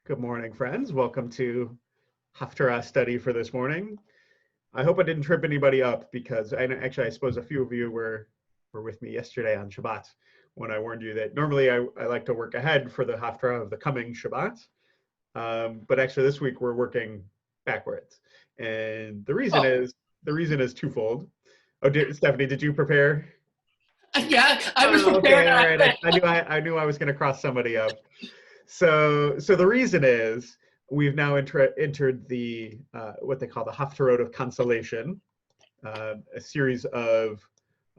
Good morning, friends. Welcome to Haftarah study for this morning. I hope I didn't trip anybody up because I suppose a few of you were with me yesterday on Shabbat when I warned you that normally I like to work ahead for the Haftarah of the coming Shabbat. But actually this week we're working backwards. And the reason Oh, is twofold. Oh, Stephanie, did you prepare? yeah, I was Oh, okay, prepared. all right. I knew I was going to cross somebody up. So the reason is we've now entered the what they call the Haftarot of Consolation, a series of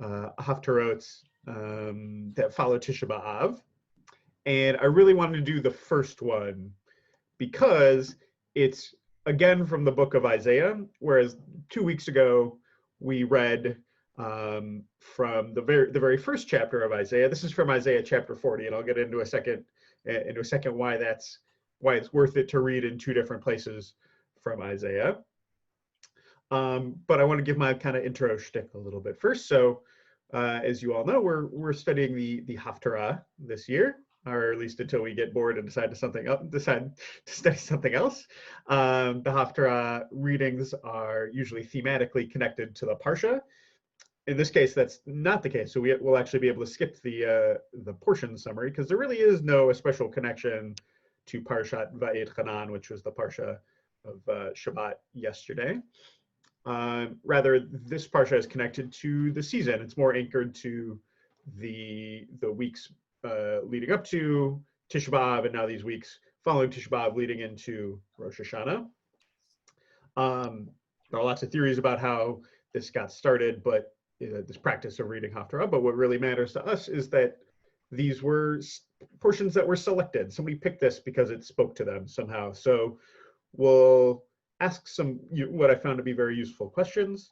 Haftarot that follow Tisha B'Av, and I really wanted to do the first one because it's again from the book of Isaiah, whereas 2 weeks ago we read from the very first chapter of Isaiah. This is from Isaiah chapter 40, and I'll get into a second why it's worth it to read in two different places from Isaiah. But I want to give my kind of intro shtick a little bit first. So, as you all know, we're studying the Haftarah this year, or at least until we get bored and decide to study something else. The Haftarah readings are usually thematically connected to the parsha. In this case, that's not the case. So we'll actually be able to skip the portion summary because there really is no special connection to Parashat Va'etchanan, which was the parsha of Shabbat yesterday. Rather, this parsha is connected to the season. It's more anchored to the weeks leading up to Tisha B'Av, and now these weeks following Tisha B'Av leading into Rosh Hashanah. There are lots of theories about how this got started, but this practice of reading Haftarah. But what really matters to us is that these were portions that were selected. Somebody picked this because it spoke to them somehow. So we'll ask some what I found to be very useful questions,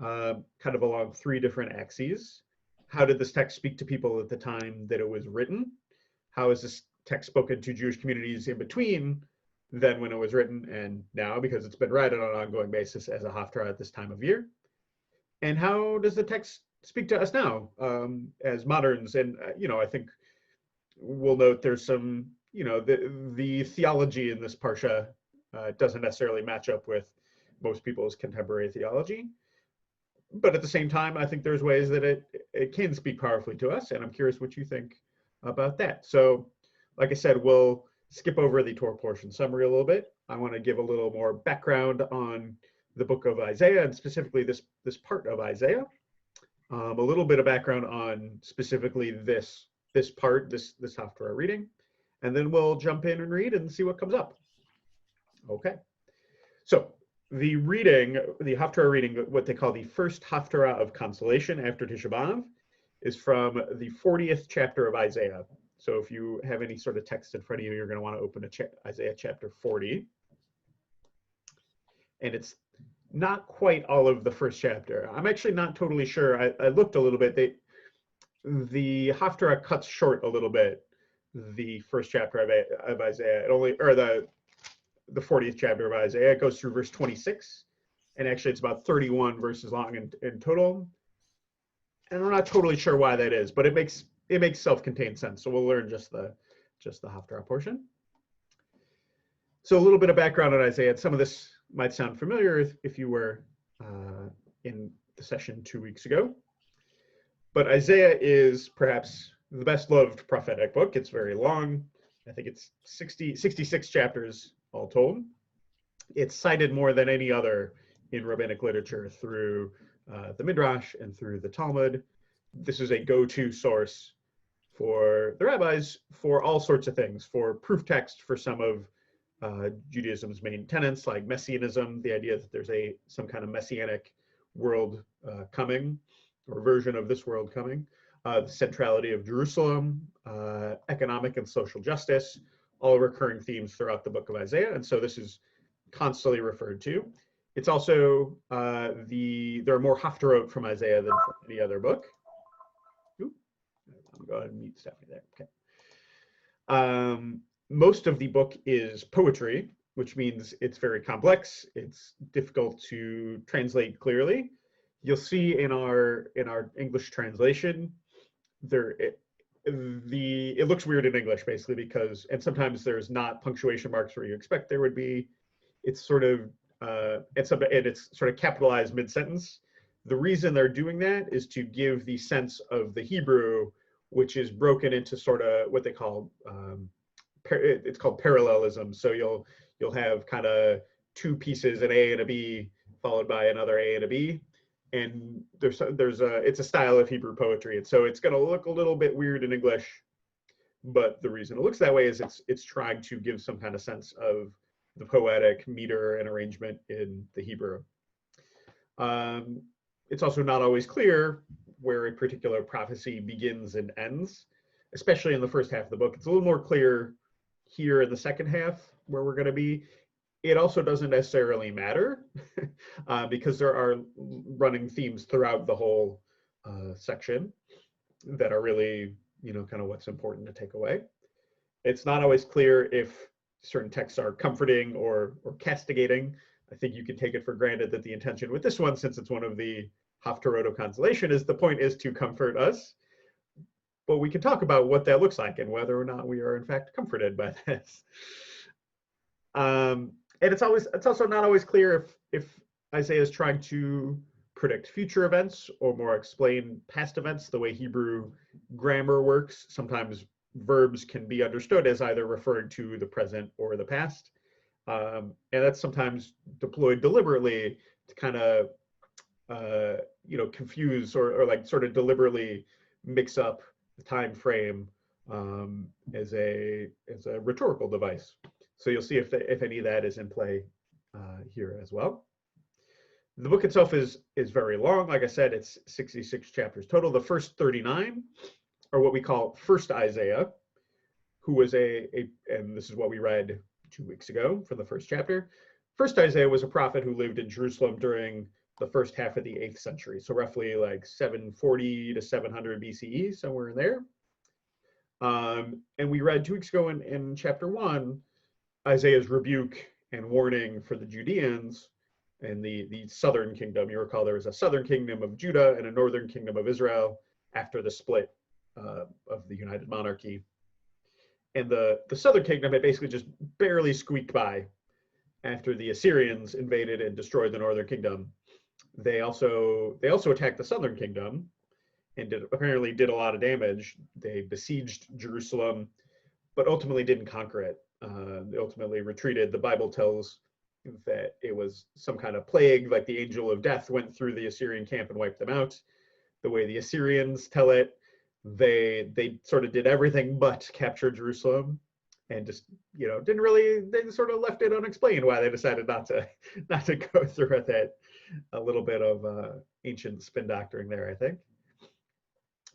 kind of along three different axes. How did this text speak to people at the time that it was written? How is this text spoken to Jewish communities in between then when it was written and now, because it's been read on an ongoing basis as a Haftarah at this time of year? And how does the text speak to us now as moderns? And I think we'll note there's some, the theology in this parsha doesn't necessarily match up with most people's contemporary theology. But at the same time, I think there's ways that it can speak powerfully to us, and I'm curious what you think about that. So, like I said, we'll skip over the Torah portion summary a little bit. I want to give a little more background on the book of Isaiah, and specifically this part of Isaiah. A little bit of background on specifically this part, this Haftarah reading, and then we'll jump in and read and see what comes up. Okay. So the Haftarah reading, what they call the first Haftarah of Consolation after Tisha B'Av, is from the 40th chapter of Isaiah. So if you have any sort of text in front of you, you're going to want to open Isaiah chapter 40. And it's not quite all of the first chapter. I'm actually not totally sure. I looked a little bit. The Haftarah cuts short a little bit the first chapter of Isaiah. The 40th chapter of Isaiah. It goes through verse 26, and actually it's about 31 verses long in total. And I'm not totally sure why that is, but it makes self-contained sense. So we'll learn just the Haftarah portion. So a little bit of background on Isaiah. Some of this might sound familiar if you were in the session 2 weeks ago. But Isaiah is perhaps the best loved prophetic book. It's very long. I think it's 66 chapters all told. It's cited more than any other in rabbinic literature through the Midrash and through the Talmud. This is a go-to source for the rabbis for all sorts of things, for proof text for some of Judaism's main tenets, like messianism, the idea that there's some kind of messianic world coming, or version of this world coming, the centrality of Jerusalem, economic and social justice, all recurring themes throughout the book of Isaiah, and so this is constantly referred to. It's also there are more Haftarot from Isaiah than from any other book. I'm gonna go ahead and mute Stephanie there. Okay. Most of the book is poetry, which means it's very complex. It's difficult to translate clearly. You'll see in our English translation, it looks weird in English basically because, and sometimes there's not punctuation marks where you expect there would be. It's sort of it's sort of capitalized mid-sentence. The reason they're doing that is to give the sense of the Hebrew, which is broken into sort of what they call it's called parallelism. So you'll have kind of two pieces, an A and a B, followed by another A and a B, and it's a style of Hebrew poetry, and so it's going to look a little bit weird in English. But the reason it looks that way is it's trying to give some kind of sense of the poetic meter and arrangement in the Hebrew. It's also not always clear where a particular prophecy begins and ends, especially in the first half of the book. It's a little more clear here in the second half where we're going to be. It also doesn't necessarily matter because there are running themes throughout the whole section that are really, kind of what's important to take away. It's not always clear if certain texts are comforting or castigating. I think you can take it for granted that the intention with this one, since it's one of the Haftarah consolation, is the point is to comfort us. But we can talk about what that looks like and whether or not we are in fact comforted by this. And it's also not always clear if Isaiah is trying to predict future events or more explain past events. The way Hebrew grammar works, sometimes verbs can be understood as either referring to the present or the past. And that's sometimes deployed deliberately to kind of confuse or like sort of deliberately mix up the time frame as a rhetorical device. So you'll see if any of that is in play here as well. The book itself is very long. Like I said, it's 66 chapters total. The first 39 are what we call First Isaiah, who was and this is what we read 2 weeks ago for the first chapter. First Isaiah was a prophet who lived in Jerusalem during the first half of the 8th century, so roughly like 740 to 700 BCE, somewhere in there. And we read 2 weeks ago in chapter 1, Isaiah's rebuke and warning for the Judeans and the southern kingdom. You recall there was a southern kingdom of Judah and a northern kingdom of Israel after the split of the United Monarchy. And the southern kingdom had basically just barely squeaked by after the Assyrians invaded and destroyed the northern kingdom. They also attacked the southern kingdom and apparently did a lot of damage. They besieged Jerusalem, but ultimately didn't conquer it. They ultimately retreated. The Bible tells that it was some kind of plague, like the angel of death went through the Assyrian camp and wiped them out. The way the Assyrians tell it, they sort of did everything but capture Jerusalem, and just didn't really. They sort of left it unexplained why they decided not to go through with it. A little bit of ancient spin doctoring there, I think.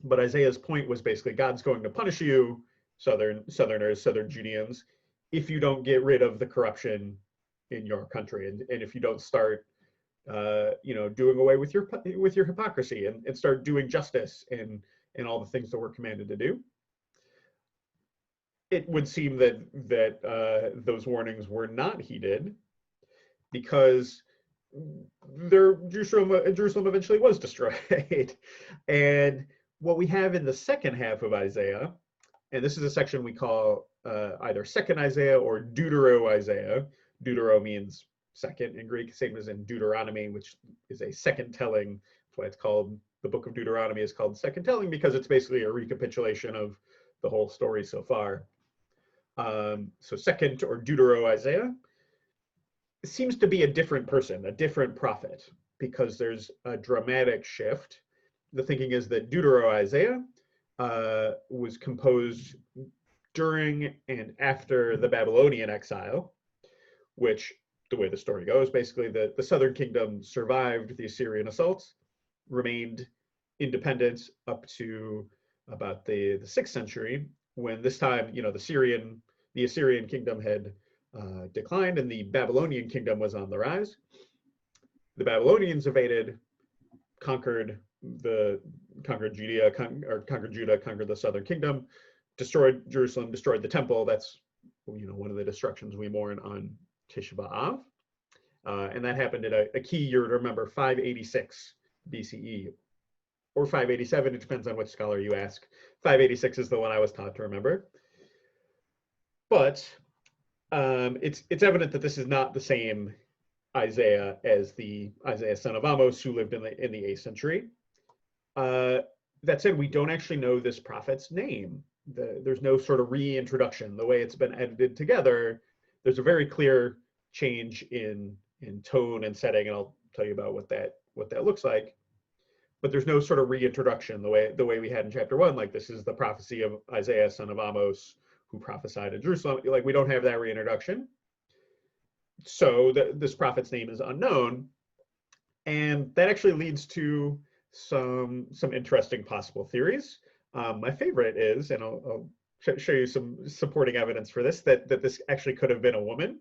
But Isaiah's point was basically God's going to punish you, Southerners, Southern Judeans, if you don't get rid of the corruption in your country, and if you don't start doing away with your hypocrisy and start doing justice and all the things that we're commanded to do. It would seem that those warnings were not heeded, because Jerusalem eventually was destroyed. And what we have in the second half of Isaiah, and this is a section we call either Second Isaiah or Deutero Isaiah. Deutero means second in Greek, same as in Deuteronomy, which is a second telling. That's why it's called, the book of Deuteronomy is called second telling, because it's basically a recapitulation of the whole story so far. So second, or Deutero Isaiah, seems to be a different person, a different prophet, because there's a dramatic shift. The thinking is that Deutero Isaiah was composed during and after the Babylonian exile, which, the way the story goes, basically the southern kingdom survived the Assyrian assaults, remained independent up to about the 6th century, when this time, the Assyrian kingdom had declined and the Babylonian kingdom was on the rise. The Babylonians invaded, conquered Judea, conquered the southern kingdom, destroyed Jerusalem, destroyed the temple. That's one of the destructions we mourn on Tisha B'Av. And that happened at a key year to remember, 586 BCE. or 587. It depends on which scholar you ask. 586 is the one I was taught to remember. But it's evident that this is not the same Isaiah as the Isaiah son of Amos who lived in the 8th century. That said, we don't actually know this prophet's name. There's no sort of reintroduction. The way it's been edited together, there's a very clear change in tone and setting, and I'll tell you about what that looks like. But there's no sort of reintroduction the way we had in chapter 1. Like, this is the prophecy of Isaiah son of Amos who prophesied in Jerusalem. Like, we don't have that reintroduction. So this prophet's name is unknown, and that actually leads to some interesting possible theories. My favorite is, and I'll show you some supporting evidence for this, that this actually could have been a woman.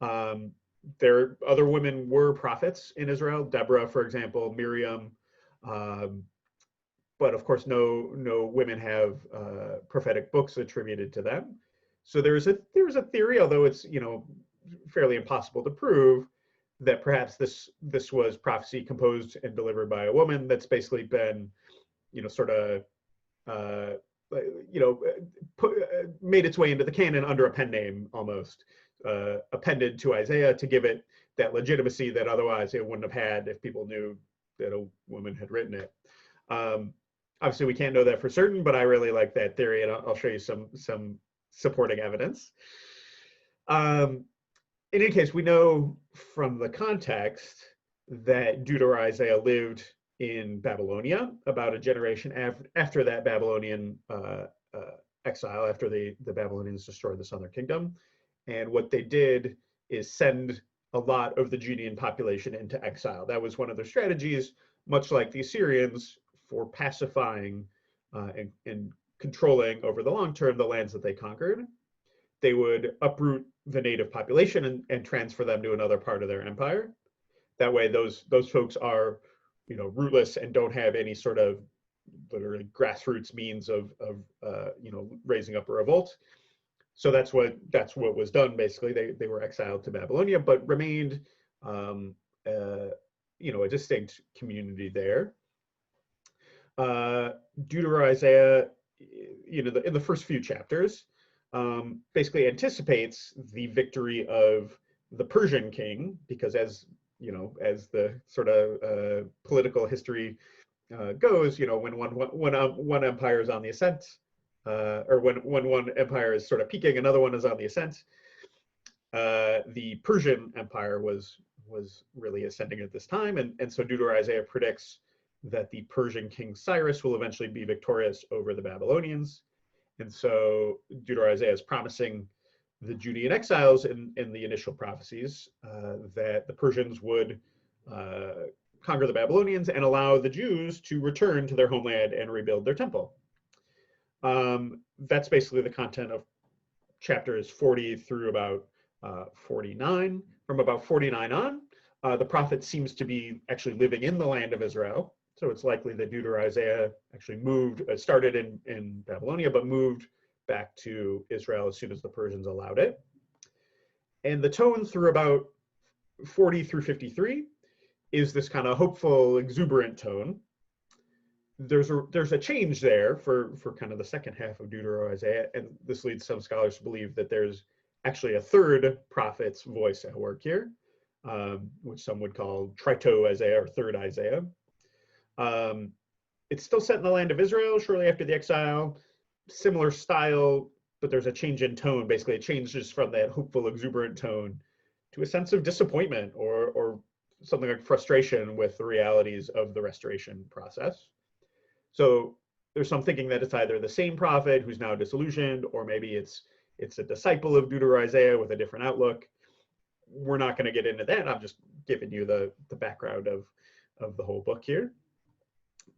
Other women were prophets in Israel, Deborah, for example, Miriam, but of course no women have prophetic books attributed to them. So there's a theory, although it's fairly impossible to prove, that perhaps this was prophecy composed and delivered by a woman that's basically been made its way into the canon under a pen name, almost appended to Isaiah to give it that legitimacy that otherwise it wouldn't have had if people knew that a woman had written it. Obviously we can't know that for certain, but I really like that theory, and I'll show you some supporting evidence. In any case, we know from the context that Deutero-Isaiah lived in Babylonia about a generation after that Babylonian exile, after the Babylonians destroyed the southern kingdom. And what they did is send a lot of the Judean population into exile. That was one of their strategies, much like the Assyrians, for pacifying and controlling over the long term the lands that they conquered. They would uproot the native population and transfer them to another part of their empire. That way those folks are rootless and don't have any sort of literally grassroots means of raising up a revolt. So that's what was done. Basically, they were exiled to Babylonia, but remained a distinct community there. Deutero-Isaiah, in the first few chapters, basically anticipates the victory of the Persian king, because as the sort of political history goes, when one empire is on the ascent, or when one empire is sort of peaking, another one is on the ascent. The Persian Empire was really ascending at this time, and so Deutero-Isaiah predicts that the Persian king Cyrus will eventually be victorious over the Babylonians. And so Deutero-Isaiah is promising the Judean exiles in the initial prophecies that the Persians would conquer the Babylonians and allow the Jews to return to their homeland and rebuild their temple. That's basically the content of chapters 40 through about 49. From about 49 on, the prophet seems to be actually living in the land of Israel. So it's likely that Deutero-Isaiah actually started in Babylonia, but moved back to Israel as soon as the Persians allowed it. And the tone through about 40 through 53 is this kind of hopeful, exuberant tone. There's a change there for kind of the second half of Deutero-Isaiah, and this leads some scholars to believe that there's actually a third prophet's voice at work here, which some would call Trito-Isaiah or third Isaiah. It's still set in the land of Israel shortly after the exile, similar style, but there's a change in tone. Basically, it changes from that hopeful, exuberant tone to a sense of disappointment or something like frustration with the realities of the restoration process. So there's some thinking that it's either the same prophet who's now disillusioned, or maybe it's a disciple of Deutero-Isaiah with a different outlook. We're not going to get into that. I'm just giving you the background of the whole book here.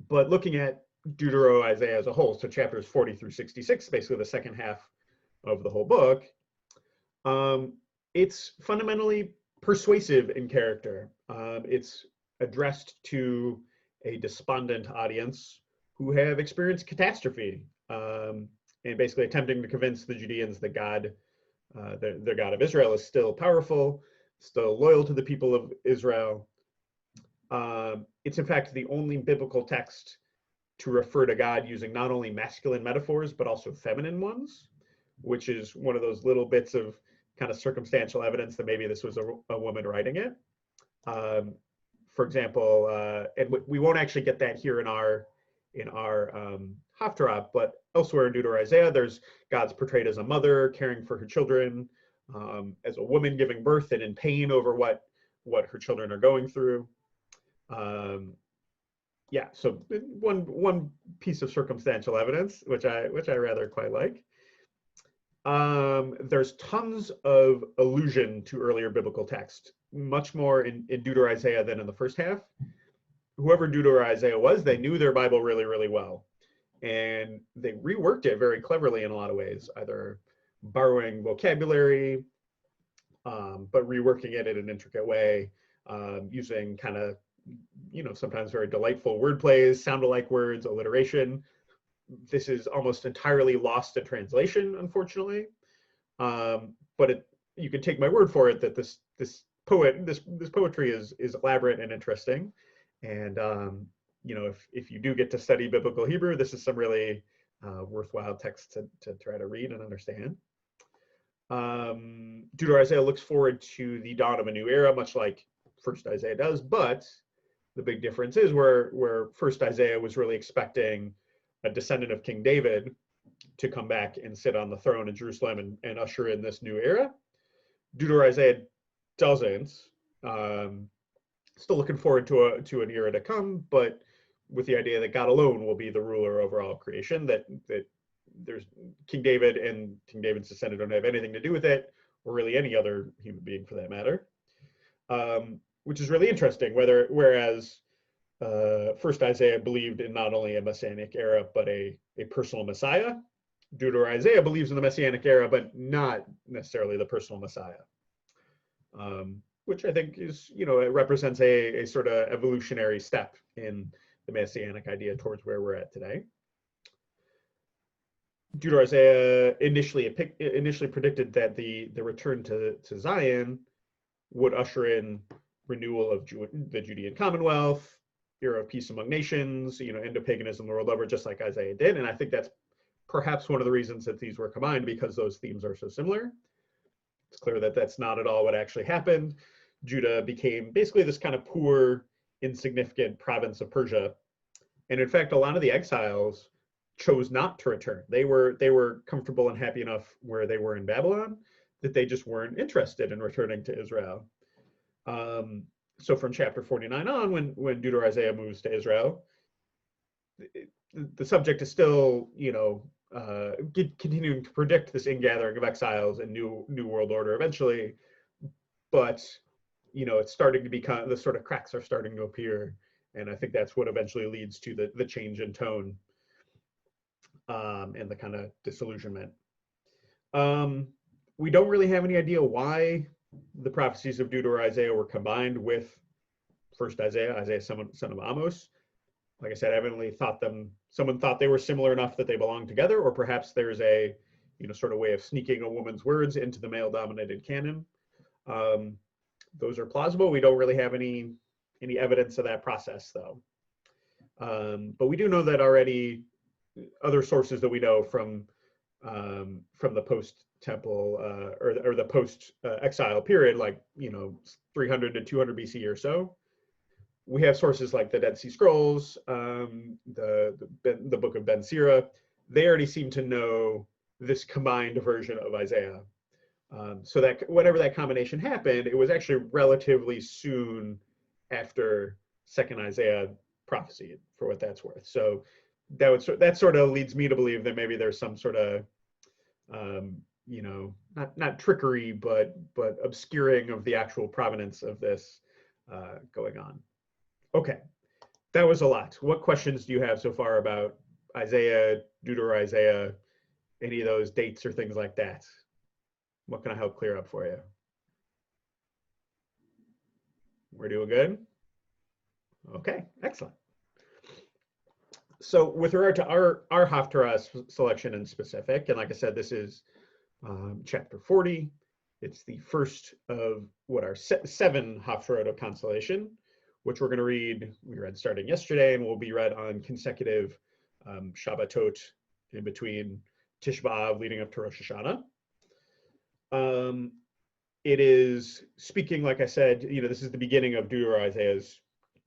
But looking at Deutero-Isaiah as a whole, so chapters 40 through 66, basically the second half of the whole book, it's fundamentally persuasive in character. It's addressed to a despondent audience who have experienced catastrophe, and basically attempting to convince the Judeans that God, their God of Israel, is still powerful, still loyal to the people of Israel. It's in fact the only biblical text to refer to God using not only masculine metaphors, but also feminine ones, which is one of those little bits of kind of circumstantial evidence that maybe this was a woman writing it. For example, and we won't actually get that here in our Haftarah, but elsewhere in Deutero-Isaiah, there's God's portrayed as a mother caring for her children, as a woman giving birth and in pain over what her children are going through. Yeah, so one piece of circumstantial evidence, which I rather quite like. There's tons of allusion to earlier biblical text, much more in Deutero-Isaiah than in the first half. Whoever Deutero-Isaiah was, they knew their Bible really, really well. And they reworked it very cleverly in a lot of ways, either borrowing vocabulary, but reworking it in an intricate way, using kind of, sometimes very delightful word plays, sound-alike words, alliteration. This is almost entirely lost in translation, unfortunately. But you can take my word for it that this poetry is elaborate and interesting. And if you do get to study biblical Hebrew, this is some really worthwhile text to try to read and understand. Deutero-Isaiah looks forward to the dawn of a new era, much like First Isaiah does, but the big difference is where First Isaiah was really expecting a descendant of King David to come back and sit on the throne in Jerusalem and usher in this new era. Deutero-Isaiah doesn't. Still looking forward to an era to come, but with the idea that God alone will be the ruler over all creation, that there's King David and King David's descendant don't have anything to do with it, or really any other human being for that matter. Which is really interesting, whereas First Isaiah believed in not only a messianic era, but a personal Messiah. Deutero-Isaiah believes in the messianic era, but not necessarily the personal Messiah. Which I think is, it represents a sort of evolutionary step in the messianic idea towards where we're at today. Deutero-Isaiah initially predicted that the return to Zion would usher in renewal of the Judean Commonwealth, era of peace among nations, end of paganism the world over, just like Isaiah did. And I think that's perhaps one of the reasons that these were combined, because those themes are so similar. It's clear that that's not at all what actually happened. Judah became basically this kind of poor, insignificant province of Persia. And in fact, a lot of the exiles chose not to return. They were comfortable and happy enough where they were in Babylon that they just weren't interested in returning to Israel. So from chapter 49 on, when Deutero-Isaiah moves to Israel, the subject is still, continuing to predict this ingathering of exiles and new world order eventually, but it's starting to become, the sort of cracks are starting to appear, and I think that's what eventually leads to the change in tone and the kind of disillusionment. We don't really have any idea why the prophecies of Deutero-Isaiah were combined with First Isaiah, son of Amos. Like I said, someone thought they were similar enough that they belong together, or perhaps there's a, sort of way of sneaking a woman's words into the male-dominated canon. Those are plausible. We don't really have any evidence of that process, though. But we do know that already other sources that we know from the post-temple or the post-exile period, like 300 to 200 BC or so. We have sources like the Dead Sea Scrolls, the book of Ben Sira. They already seem to know this combined version of Isaiah. So that whenever that combination happened, it was actually relatively soon after Second Isaiah prophecy, for what that's worth. So that sort of leads me to believe that maybe there's some sort of not trickery, but obscuring of the actual provenance of this going on. Okay, that was a lot. What questions do you have so far about Isaiah, Deutero-Isaiah, any of those dates or things like that? What can I help clear up for you? We're doing good? Okay, excellent. So with regard to our Haftarah selection in specific, and like I said, this is chapter 40. It's the first of what are 7 Haftarot of consolation, which we're going to read. We read starting yesterday, and will be read on consecutive Shabbatot in between Tish B'Av leading up to Rosh Hashanah. It is speaking, like I said, this is the beginning of Deutero Isaiah's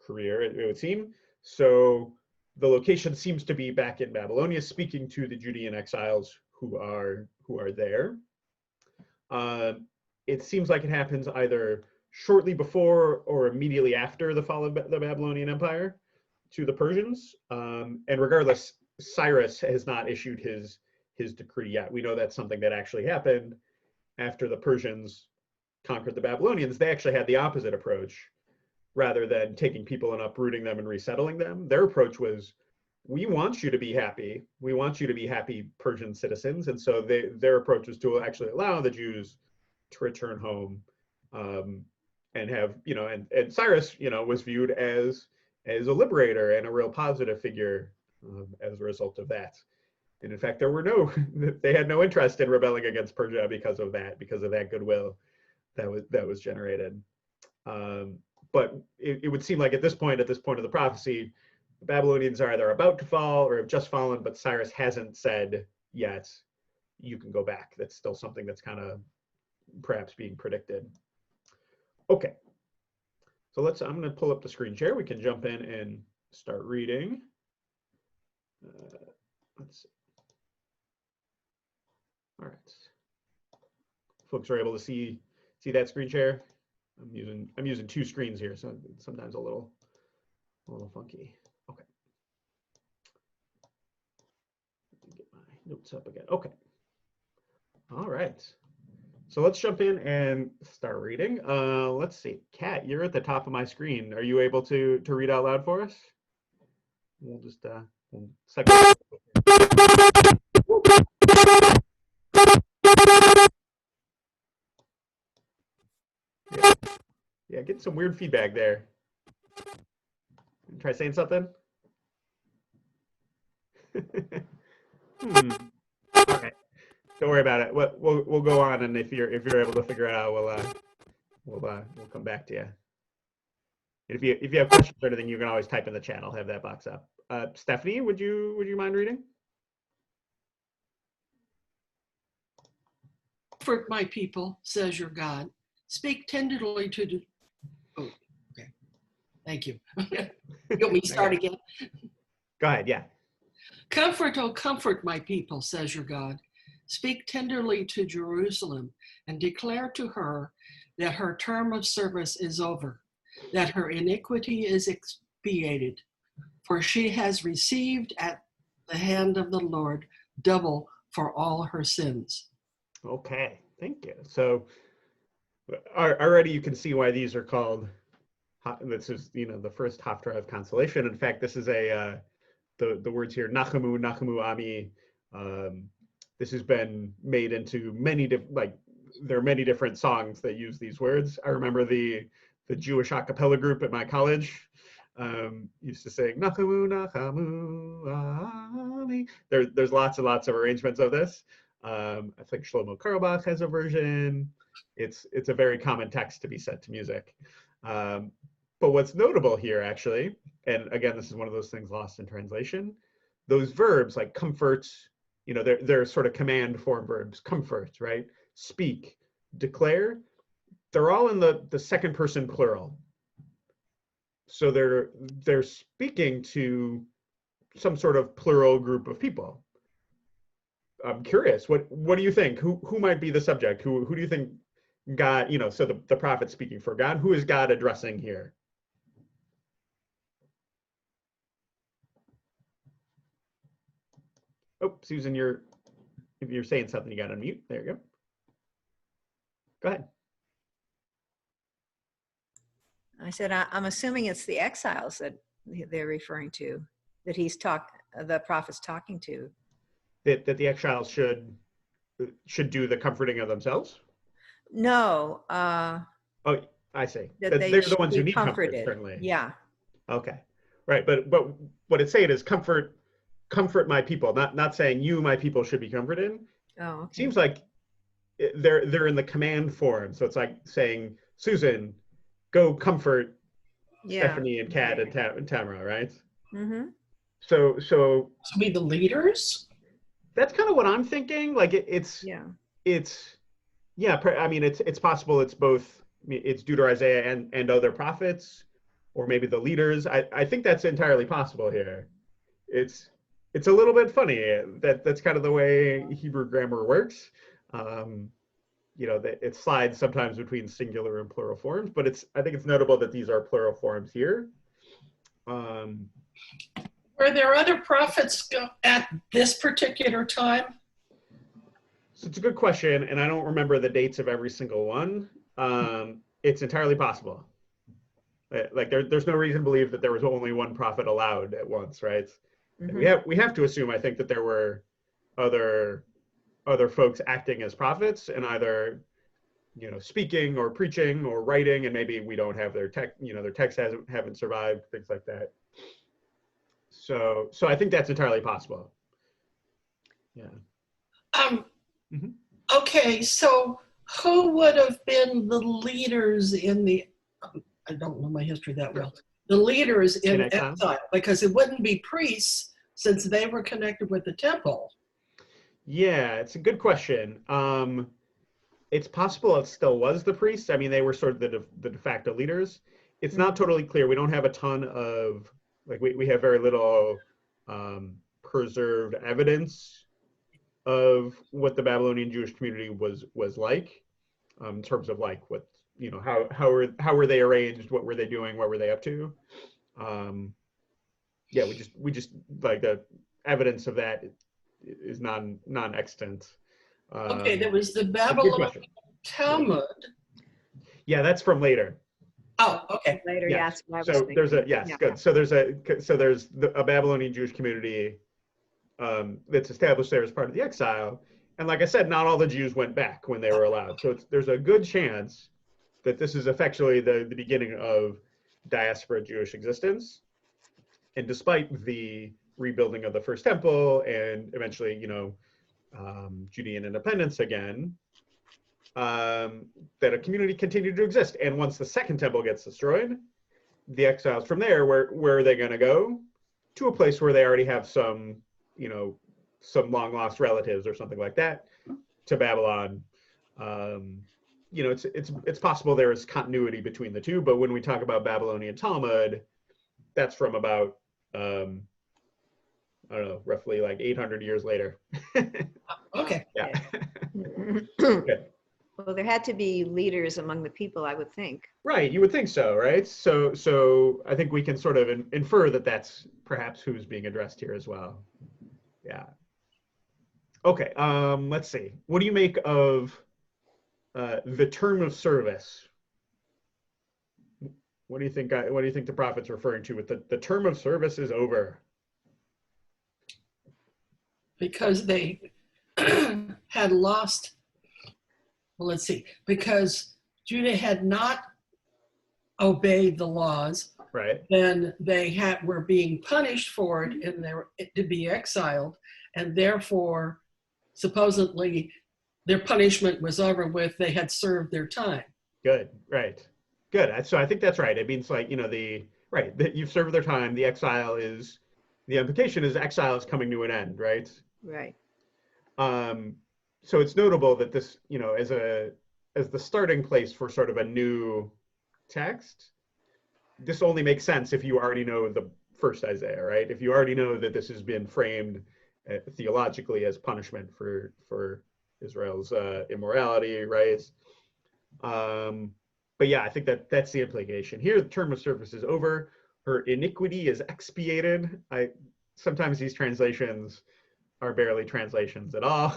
career, it would seem. So the location seems to be back in Babylonia, speaking to the Judean exiles who are there. It seems like it happens either shortly before or immediately after the fall of the Babylonian Empire to the Persians. And regardless, Cyrus has not issued his decree yet. We know that's something that actually happened after the Persians conquered the Babylonians. They actually had the opposite approach. Rather than taking people and uprooting them and resettling them, their approach was, we want you to be happy. We want you to be happy Persian citizens. And so their approach was to actually allow the Jews to return home, and have, and Cyrus, was viewed as a liberator and a real positive figure as a result of that. And in fact, they had no interest in rebelling against Persia because of that goodwill that was generated. But it would seem like at this point of the prophecy, the Babylonians are either about to fall or have just fallen, but Cyrus hasn't said yet, you can go back. That's still something that's kind of perhaps being predicted. Okay, so I'm going to pull up the screen share. We can jump in and start reading. Let's see. All right. Folks are able to see that screen share. I'm using two screens here, so it's sometimes a little funky. Okay. Let me get my notes up again. Okay. All right. So let's jump in and start reading. Let's see. Kat, you're at the top of my screen. Are you able to read out loud for us? We'll just we'll segment. Yeah, get some weird feedback there. Try saying something. All right, don't worry about it. We'll go on, and if you're able to figure it out, we'll come back to you. And if you have questions or anything, you can always type in the chat. I'll have that box up. Stephanie, would you mind reading? Comfort my people, says your God. Speak tenderly to the. Oh, okay. Thank you. You want me to start again? Go ahead, yeah. Comfort, oh, comfort my people, says your God. Speak tenderly to Jerusalem and declare to her that her term of service is over, that her iniquity is expiated, for she has received at the hand of the Lord double for all her sins. Okay, thank you. So already you can see why these are called, this is, the first Haftarah of consolation. In fact, this is the words here, Nachamu, Nachamu Ami. This has been made into many there are many different songs that use these words. I remember the Jewish a cappella group at my college used to sing Nachamu, Nachamu Ami. There's lots and lots of arrangements of this. I think Shlomo Karlbach has a version. It's a very common text to be set to music. But what's notable here, actually, and again, this is one of those things lost in translation, those verbs like comfort, they're sort of command form verbs, comfort, right? Speak, declare, they're all in the second person plural. So they're speaking to some sort of plural group of people. I'm curious, what do you think? Who might be the subject? Who do you think God, so the prophet speaking for God, who is God addressing here? Oh, Susan, if you're saying something, you got to unmute. There you go. Go ahead. I said, I'm assuming it's the exiles that they're referring to, that the prophet's talking to. That the exiles should do the comforting of themselves? No. Oh, I see. They're the ones who need comfort, certainly. Yeah. Okay. Right. But what it's saying is comfort my people, not saying you, my people, should be comforted. Oh, okay. Seems like they're in the command form. So it's like saying, Susan, go comfort Stephanie and Kat and Tamara, right? Mm-hmm. So To be the leaders? that's kind of what I'm thinking. Like Yeah. it's yeah. I mean, it's possible. It's both. I mean, it's Deuter Isaiah and other prophets, or maybe the leaders. I think that's entirely possible here. It's it's a little bit funny that that's kind of the way Hebrew grammar works. Um, that it slides sometimes between singular and plural forms, but I think it's notable that these are plural forms here. Um, Were there other prophets at this particular time? so it's a good question, and I don't remember the dates of every single one. It's entirely possible. Like there's no reason to believe that there was only one prophet allowed at once, right? And Hmm. we have to assume, I think, that there were other folks acting as prophets and either speaking or preaching or writing, and maybe we don't have their their text haven't survived, things like that. So I think that's entirely possible. Yeah. Um, Hmm. okay, so who would have been the leaders in the, I don't know my history that well, the leaders in exile? Because it wouldn't be priests since they were connected with the temple. Yeah, it's a good question. It's possible it still was the priests. I mean, they were sort of the de facto leaders. It's not totally clear. We don't have a ton of, like, we have very little preserved evidence of what the Babylonian Jewish community was like, in terms of like what, how were they arranged, what were they doing, what were they up to. Yeah, we just like the evidence of that is non-extant. Okay, there was the Good Babylonian question. Talmud. Yeah, that's from later. Oh, okay. Later, Yes. yeah, that's what I was So thinking. there's a Yeah. good. So there's a Babylonian Jewish community that's established there as part of the exile, and like I said, not all the Jews went back when they were allowed. So there's a good chance that this is effectively the beginning of diaspora Jewish existence. And despite the rebuilding of the first temple and eventually, Judean independence again, that a community continued to exist. And once the second temple gets destroyed, the exiles from there, where are they going to go? To a place where they already have some, some long lost relatives or something like that, to Babylon. It's possible there is continuity between the two, but when we talk about Babylonian Talmud, that's from about I don't know, roughly like 800 years later. Okay. Yeah. Good. Well, there had to be leaders among the people, I would think. Right, you would think so, right? So I think we can sort of infer that that's perhaps who's being addressed here as well. Yeah. Okay. Let's see. What do you make of the term of service? What do you think? What do you think the prophet's referring to with the term of service is over? Because they had lost, well, let's see, because Judah had not obeyed the laws, Right. then they were being punished for it and they were to be exiled, and therefore supposedly their punishment was over with. They had served their time. Good. Right. Good. So I think that's right. It means like, that you've served their time. The implication is exile is coming to an end, right? Right. So it's notable that this, as the starting place for sort of a new text, this only makes sense if you already know the first Isaiah, right? If you already know that this has been framed theologically as punishment for Israel's immorality, right? But yeah, I think that's the implication here. The term of service is over. Her iniquity is expiated. Sometimes these translations are barely translations at all.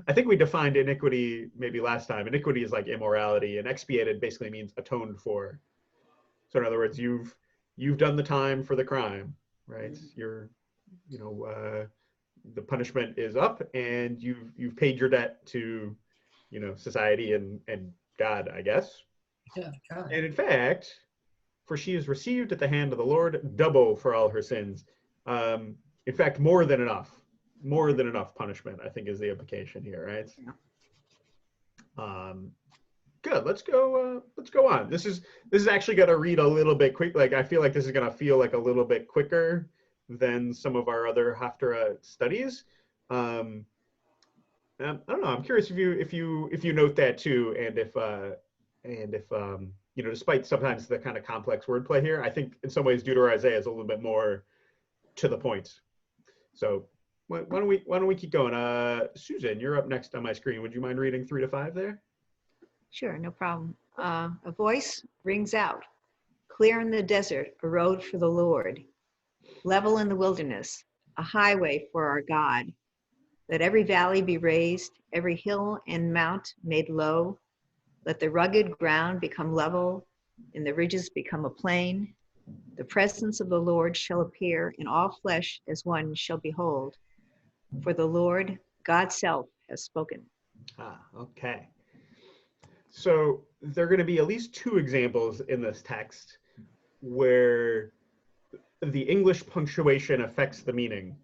I think we defined iniquity maybe last time. Iniquity is like immorality, and expiated basically means atoned for. So in other words, you've done the time for the crime, right? The punishment is up, and you've paid your debt to, society and God, I guess. Yeah, God. And in fact, for she has received at the hand of the Lord double for all her sins. In fact, more than enough punishment, I think, is the implication here, right? Yeah. Good. Let's go on. This is actually going to read a little bit quick. Like, I feel like this is going to feel like a little bit quicker than some of our other Haftarah studies. I don't know. I'm curious if you note that too, and if despite sometimes the kind of complex wordplay here, I think in some ways Deuteronomy Isaiah is a little bit more to the point. So why don't we keep going? Susan, you're up next on my screen. Would you mind reading 3 to 5 there? Sure, no problem. A voice rings out, clear in the desert, a road for the Lord, level in the wilderness, a highway for our God. Let every valley be raised, every hill and mount made low. Let the rugged ground become level, and the ridges become a plain. The presence of the Lord shall appear, and all flesh as one shall behold. For the Lord, God's self, has spoken. Okay. So there are going to be at least 2 examples in this text where the English punctuation affects the meaning.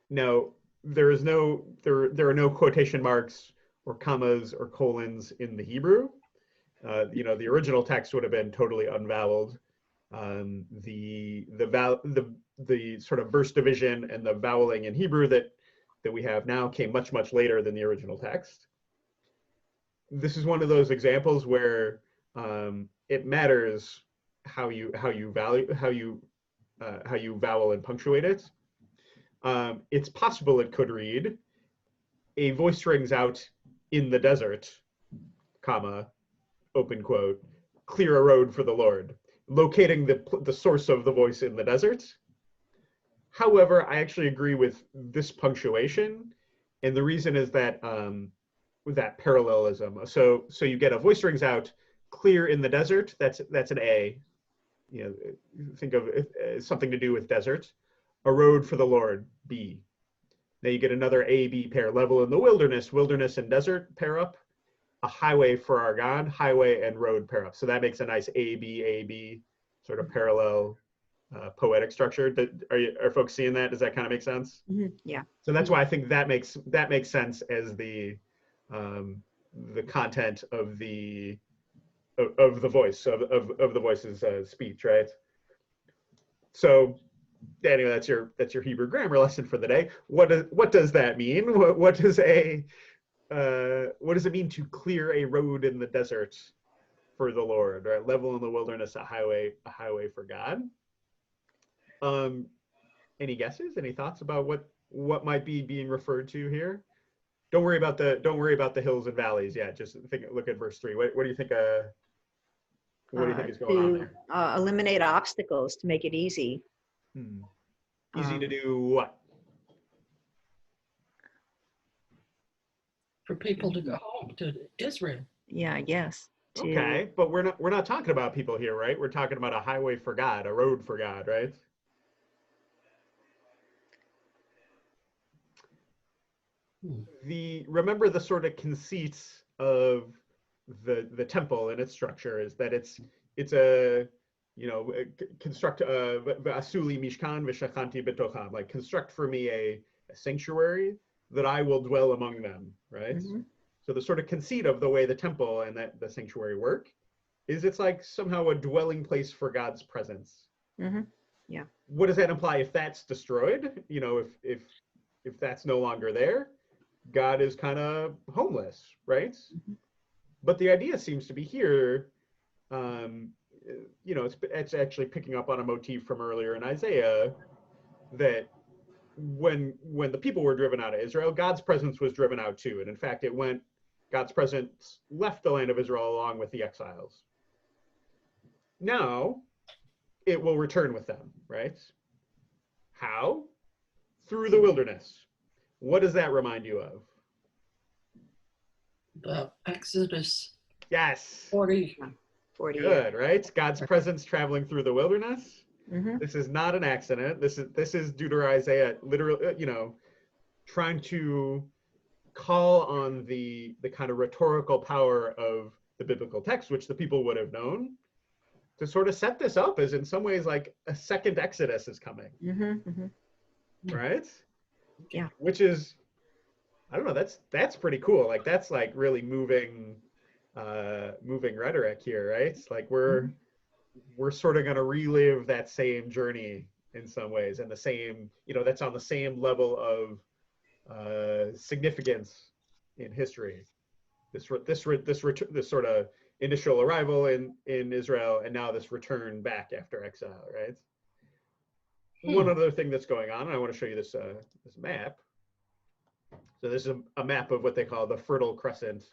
Now, there are no quotation marks or commas or colons in the Hebrew. The original text would have been totally unvoweled. The sort of verse division and the voweling in Hebrew that we have now came much later than the original text. This is one of those examples where it matters how you vowel and punctuate it. It's possible it could read, a voice rings out in the desert, comma, open quote, clear a road for the Lord, locating the source of the voice in the desert. However, I actually agree with this punctuation, and the reason is that that parallelism. So you get a voice rings out, clear in the desert. That's an A. Think of something to do with desert. A road for the Lord, B. Now you get another A-B pair, level in the wilderness, wilderness and desert pair up. A highway for our God, highway and road pair up. So that makes a nice A-B sort of parallel poetic structure. Are folks seeing that? Does that kind of make sense? Mm-hmm. Yeah. So that's why I think that makes sense as the content of the voice of the voice's speech, right? So anyway, that's your Hebrew grammar lesson for the day. What does that mean? What does it mean to clear a road in the desert for the Lord, right? Level in the wilderness, a highway for God. Any guesses? Any thoughts about what might be being referred to here? Don't worry about the hills and valleys yet. Just look at verse 3. What do you think? What do you think is going on there? Eliminate obstacles to make it easy. Easy to do what? For people to go home to Israel. Yeah, I guess. Okay, but we're not talking about people here, right? We're talking about a highway for God, a road for God, right? Remember the sort of conceits of the temple and its structure is that it's a construct asuli mishkan v'shachanti betocham, like construct for me a sanctuary that I will dwell among them, right? Mm-hmm. So the sort of conceit of the way the temple and the sanctuary work is it's like somehow a dwelling place for God's presence. Mm-hmm. Yeah. What does that imply if that's destroyed? If that's no longer there, God is kind of homeless, right? Mm-hmm. But the idea seems to be here, it's actually picking up on a motif from earlier in Isaiah that when the people were driven out of Israel, God's presence was driven out too. And in fact, God's presence left the land of Israel along with the exiles. Now, it will return with them, right? How? Through the wilderness. What does that remind you of? The Exodus. Yes. 40. Good, right? God's presence traveling through the wilderness. Mm-hmm. This is not an accident. This is Deuteronomy Isaiah literally, trying to call on the kind of rhetorical power of the biblical text, which the people would have known, to sort of set this up as in some ways like a second Exodus is coming. Mm-hmm. Mm-hmm. Right? Yeah. Which is, I don't know, that's pretty cool. Like that's like really moving rhetoric here, right? Like we're sort of going to relive that same journey in some ways, and the same, that's on the same level of significance in history. This sort of initial arrival in Israel, and now this return back after exile, right? One other thing that's going on, and I want to show you this map. So this is a map of what they call the Fertile Crescent.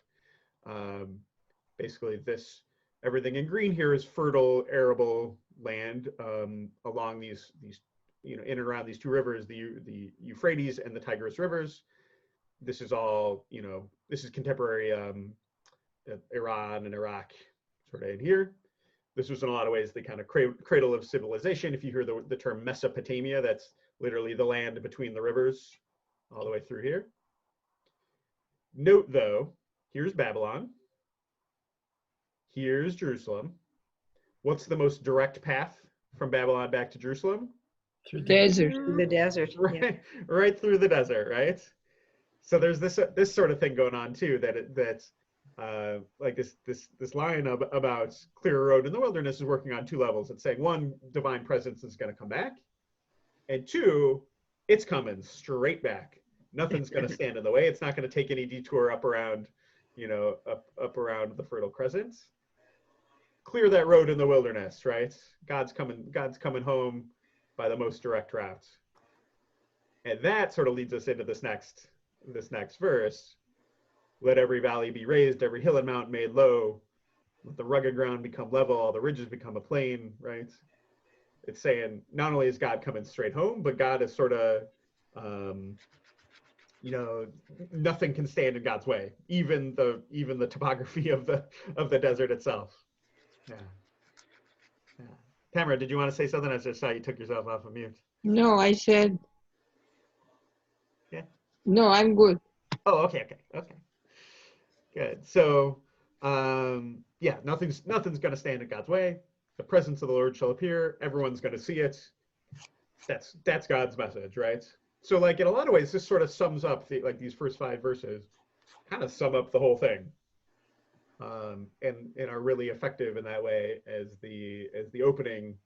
Basically, everything in green here is fertile, arable land along these in and around these two rivers, the Euphrates and the Tigris rivers. This is all, this is contemporary Iran and Iraq, sort of in here. This was in a lot of ways the kind of cradle of civilization. If you hear the term Mesopotamia, that's literally the land between the rivers all the way through here. Note though, here's Babylon. Here's Jerusalem. What's the most direct path from Babylon back to Jerusalem? Through the desert. Through the desert. Right, right through the desert, right? So there's this sort of thing going on too, that's like this line about clear road in the wilderness is working on two levels. It's saying, one, divine presence is going to come back, and two, it's coming straight back. Nothing's going to stand in the way. It's not going to take any detour up around, up around the Fertile Crescent. Clear that road in the wilderness, right? God's coming home by the most direct route. And that sort of leads us into this next verse. Let every valley be raised, every hill and mountain made low. Let the rugged ground become level, all the ridges become a plain, right? It's saying not only is God coming straight home, but God is sort of, nothing can stand in God's way, even the topography of the desert itself. Yeah. Tamara, did you want to say something? I just saw you took yourself off of mute. No, I said. Yeah. No, I'm good. Oh, okay. Good. So, yeah, nothing's going to stand in God's way. The presence of the Lord shall appear. Everyone's going to see it. That's God's message, right? So, like, in a lot of ways, this sort of sums up these first 5 verses, kind of sum up the whole thing, and are really effective in that way as the opening,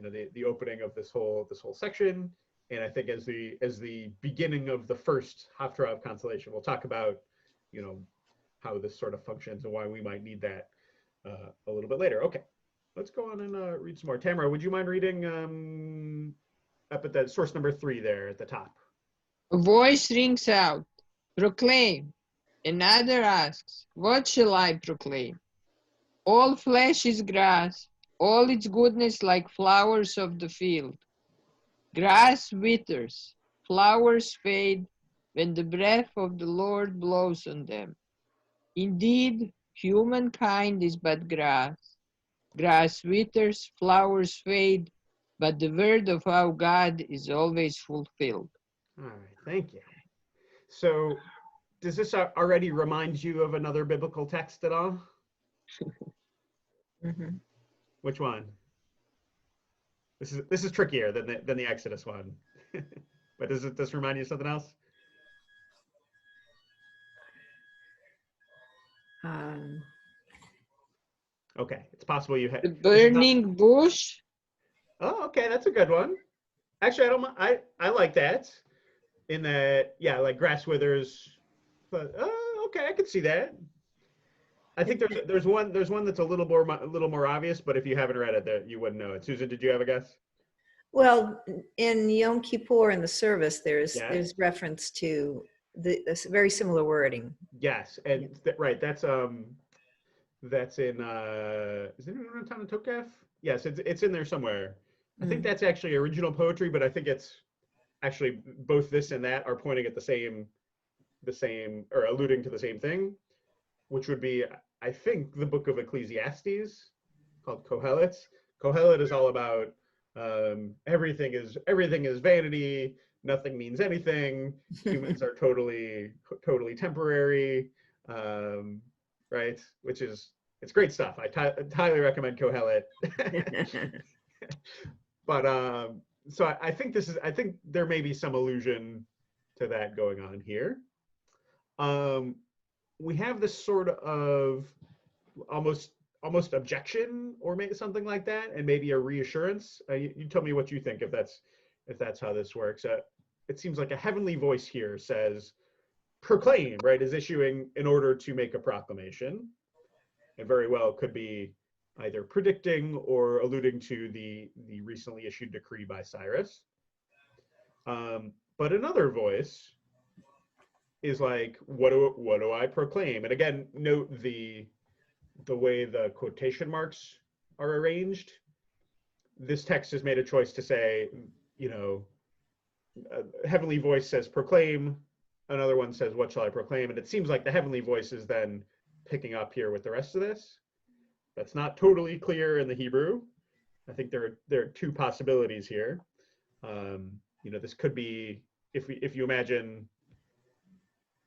the opening of this whole section. And I think as the beginning of the first Haftarah of consolation, we'll talk about, how this sort of functions and why we might need that a little bit later. Okay, let's go on and read some more. Tamara, would you mind reading up at that source number 3 there at the top? A voice rings out, proclaim. Another asks, what shall I proclaim? All flesh is grass, all its goodness like flowers of the field. Grass withers, flowers fade, when the breath of the Lord blows on them. Indeed, humankind is but grass. Grass withers, flowers fade, but the word of our God is always fulfilled. All right, thank you. So, does this already remind you of another biblical text at all? Mm-hmm. Which one? This is trickier than the Exodus one. But does this remind you of something else? Okay, it's possible you had The burning bush. Oh, okay, that's a good one. Actually, I like that. In that, yeah, like grass withers. But okay, I could see that. I think there's one that's a little more obvious, but if you haven't read it, you wouldn't know it. Susan, did you have a guess? Well, in Yom Kippur in the service, there's Yeah. reference to this very similar wording. Yes, and right, that's in is it in Natan Tokef? Yes, it's in there somewhere. I think that's actually original poetry, but I think it's actually both this and that are pointing at the same or alluding to the same thing, which would be, I think, the book of Ecclesiastes called Kohelet. Kohelet is all about everything is vanity, nothing means anything, humans are totally temporary, right? Which is, it's great stuff. I highly recommend Kohelet. But so I think there may be some allusion to that going on here. We have this sort of almost almost objection or maybe something like that, and maybe a reassurance. You tell me what you think if that's how this works. It seems like a heavenly voice here says, proclaim, right, is issuing in order to make a proclamation. It very well could be either predicting or alluding to the recently issued decree by Cyrus. But another voice is like, what do I proclaim? And again, note the way the quotation marks are arranged. This text has made a choice to say, a heavenly voice says proclaim, another one says what shall I proclaim, and it seems like the heavenly voice is then picking up here with the rest of this. That's not totally clear in the Hebrew. I think there are two possibilities here. This could be, if you imagine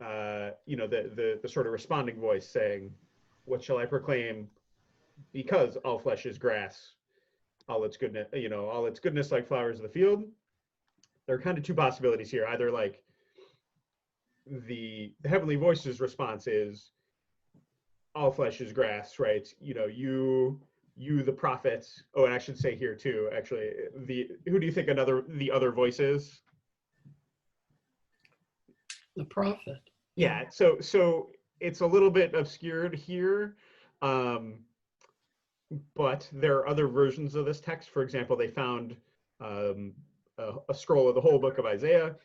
the sort of responding voice saying, what shall I proclaim? Because all flesh is grass, all its goodness like flowers of the field. There are kind of two possibilities here. Either like the heavenly voice's response is, all flesh is grass, right? You the prophets. Oh, and I should say here too, actually, who do you think the other voice is? The prophet. Yeah, so it's a little bit obscured here, but there are other versions of this text. For example, they found a scroll of the whole book of Isaiah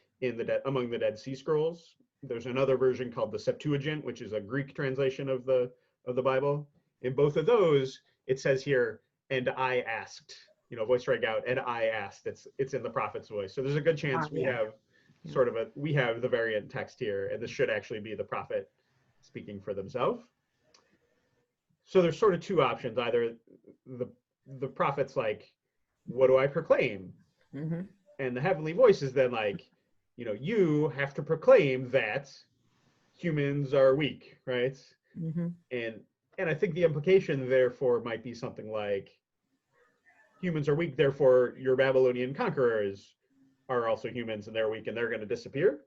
among the Dead Sea Scrolls. There's another version called the Septuagint, which is a Greek translation of the Bible. In both of those, it says here, and I asked, voice rang out, and I asked. It's in the prophet's voice. So there's a good chance we have the variant text here, and this should actually be the prophet speaking for themselves. So there's sort of two options. Either the prophet's like, what do I proclaim? Mm-hmm. And the heavenly voice is then like, you have to proclaim that humans are weak, right? Mm-hmm. And I think the implication therefore might be something like, humans are weak, therefore your Babylonian conquerors are also humans and they're weak and they're going to disappear.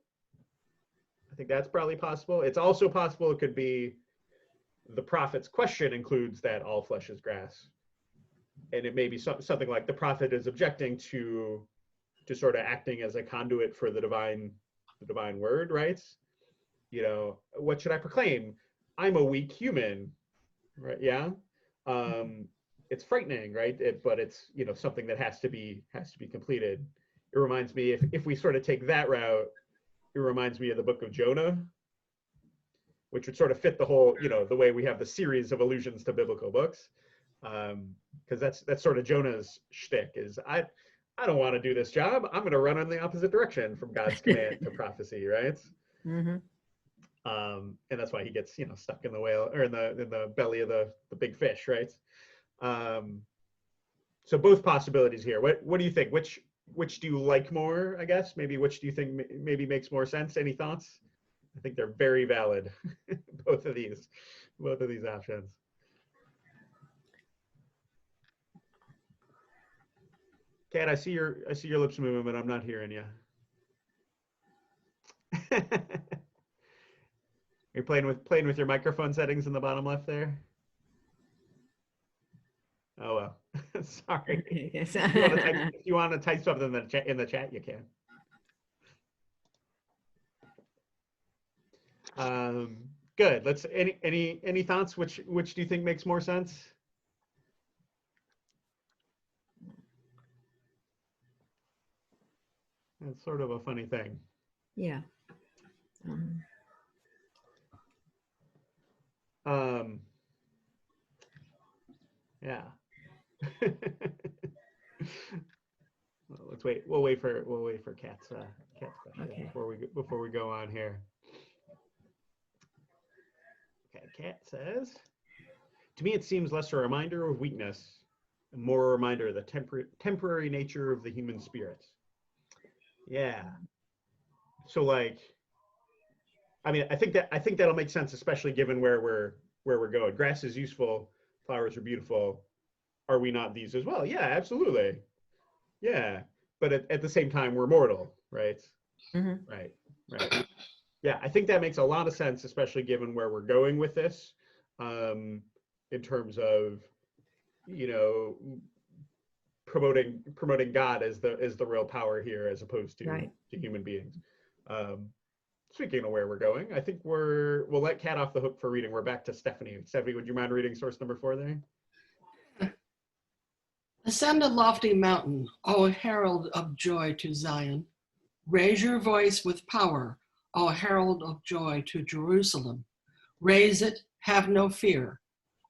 I think that's probably possible. It's also possible it could be the prophet's question includes that all flesh is grass. And it may be something like the prophet is objecting to sort of acting as a conduit for the divine word, right? What should I proclaim? I'm a weak human, right? Yeah. It's frightening, right? But it's something that has to be completed. It reminds me, if we sort of take that route, it reminds me of the book of Jonah, which would sort of fit the whole, the way we have the series of allusions to biblical books, because that's sort of Jonah's shtick is I don't want to do this job. I'm going to run in the opposite direction from God's command to prophecy, right? Mm-hmm. And that's why he gets stuck in the whale or in the belly of the big fish, right? So both possibilities here. What do you think? Which do you like more? I guess maybe which do you think maybe makes more sense? Any thoughts? I think they're very valid. both of these options. Kat, I see your lips moving, but I'm not hearing you. You're playing with your microphone settings in the bottom left there. Oh well, sorry. If you want to type something in the chat, you can. Good. Let's any thoughts? Which do you think makes more sense? It's sort of a funny thing. Yeah. Yeah. Well, let's wait. We'll wait for Kat's question Okay. before we go on here. Okay, Kat says, to me it seems less a reminder of weakness and more a reminder of the temporary nature of the human spirit. Yeah. So like, I mean, I think that'll make sense, especially given where we're going. Grass is useful, flowers are beautiful. Are we not these as well? Yeah, absolutely. Yeah, but at the same time, we're mortal, right? Mm-hmm. Right. Yeah, I think that makes a lot of sense, especially given where we're going with this. in terms of, you know, promoting God as the real power here, as opposed to Right. to human beings. Speaking of where we're going, I think we'll let Kat off the hook for reading. We're back to Stephanie. Stephanie, would you mind reading source number 4 there? Ascend a lofty mountain, O herald of joy to Zion. Raise your voice with power, O herald of joy to Jerusalem. Raise it, have no fear.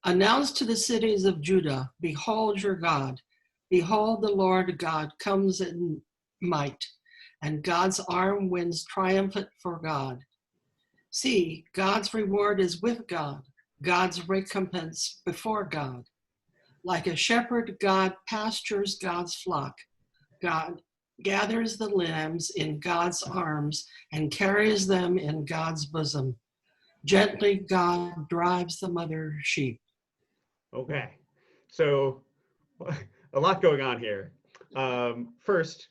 Announce to the cities of Judah, behold your God. Behold, the Lord God comes in might, and God's arm wins triumphant for God. See, God's reward is with God, God's recompense before God. Like a shepherd, God pastures God's flock. God gathers the lambs in God's arms and carries them in God's bosom. Gently, God drives the mother sheep. Okay, so a lot going on here. First,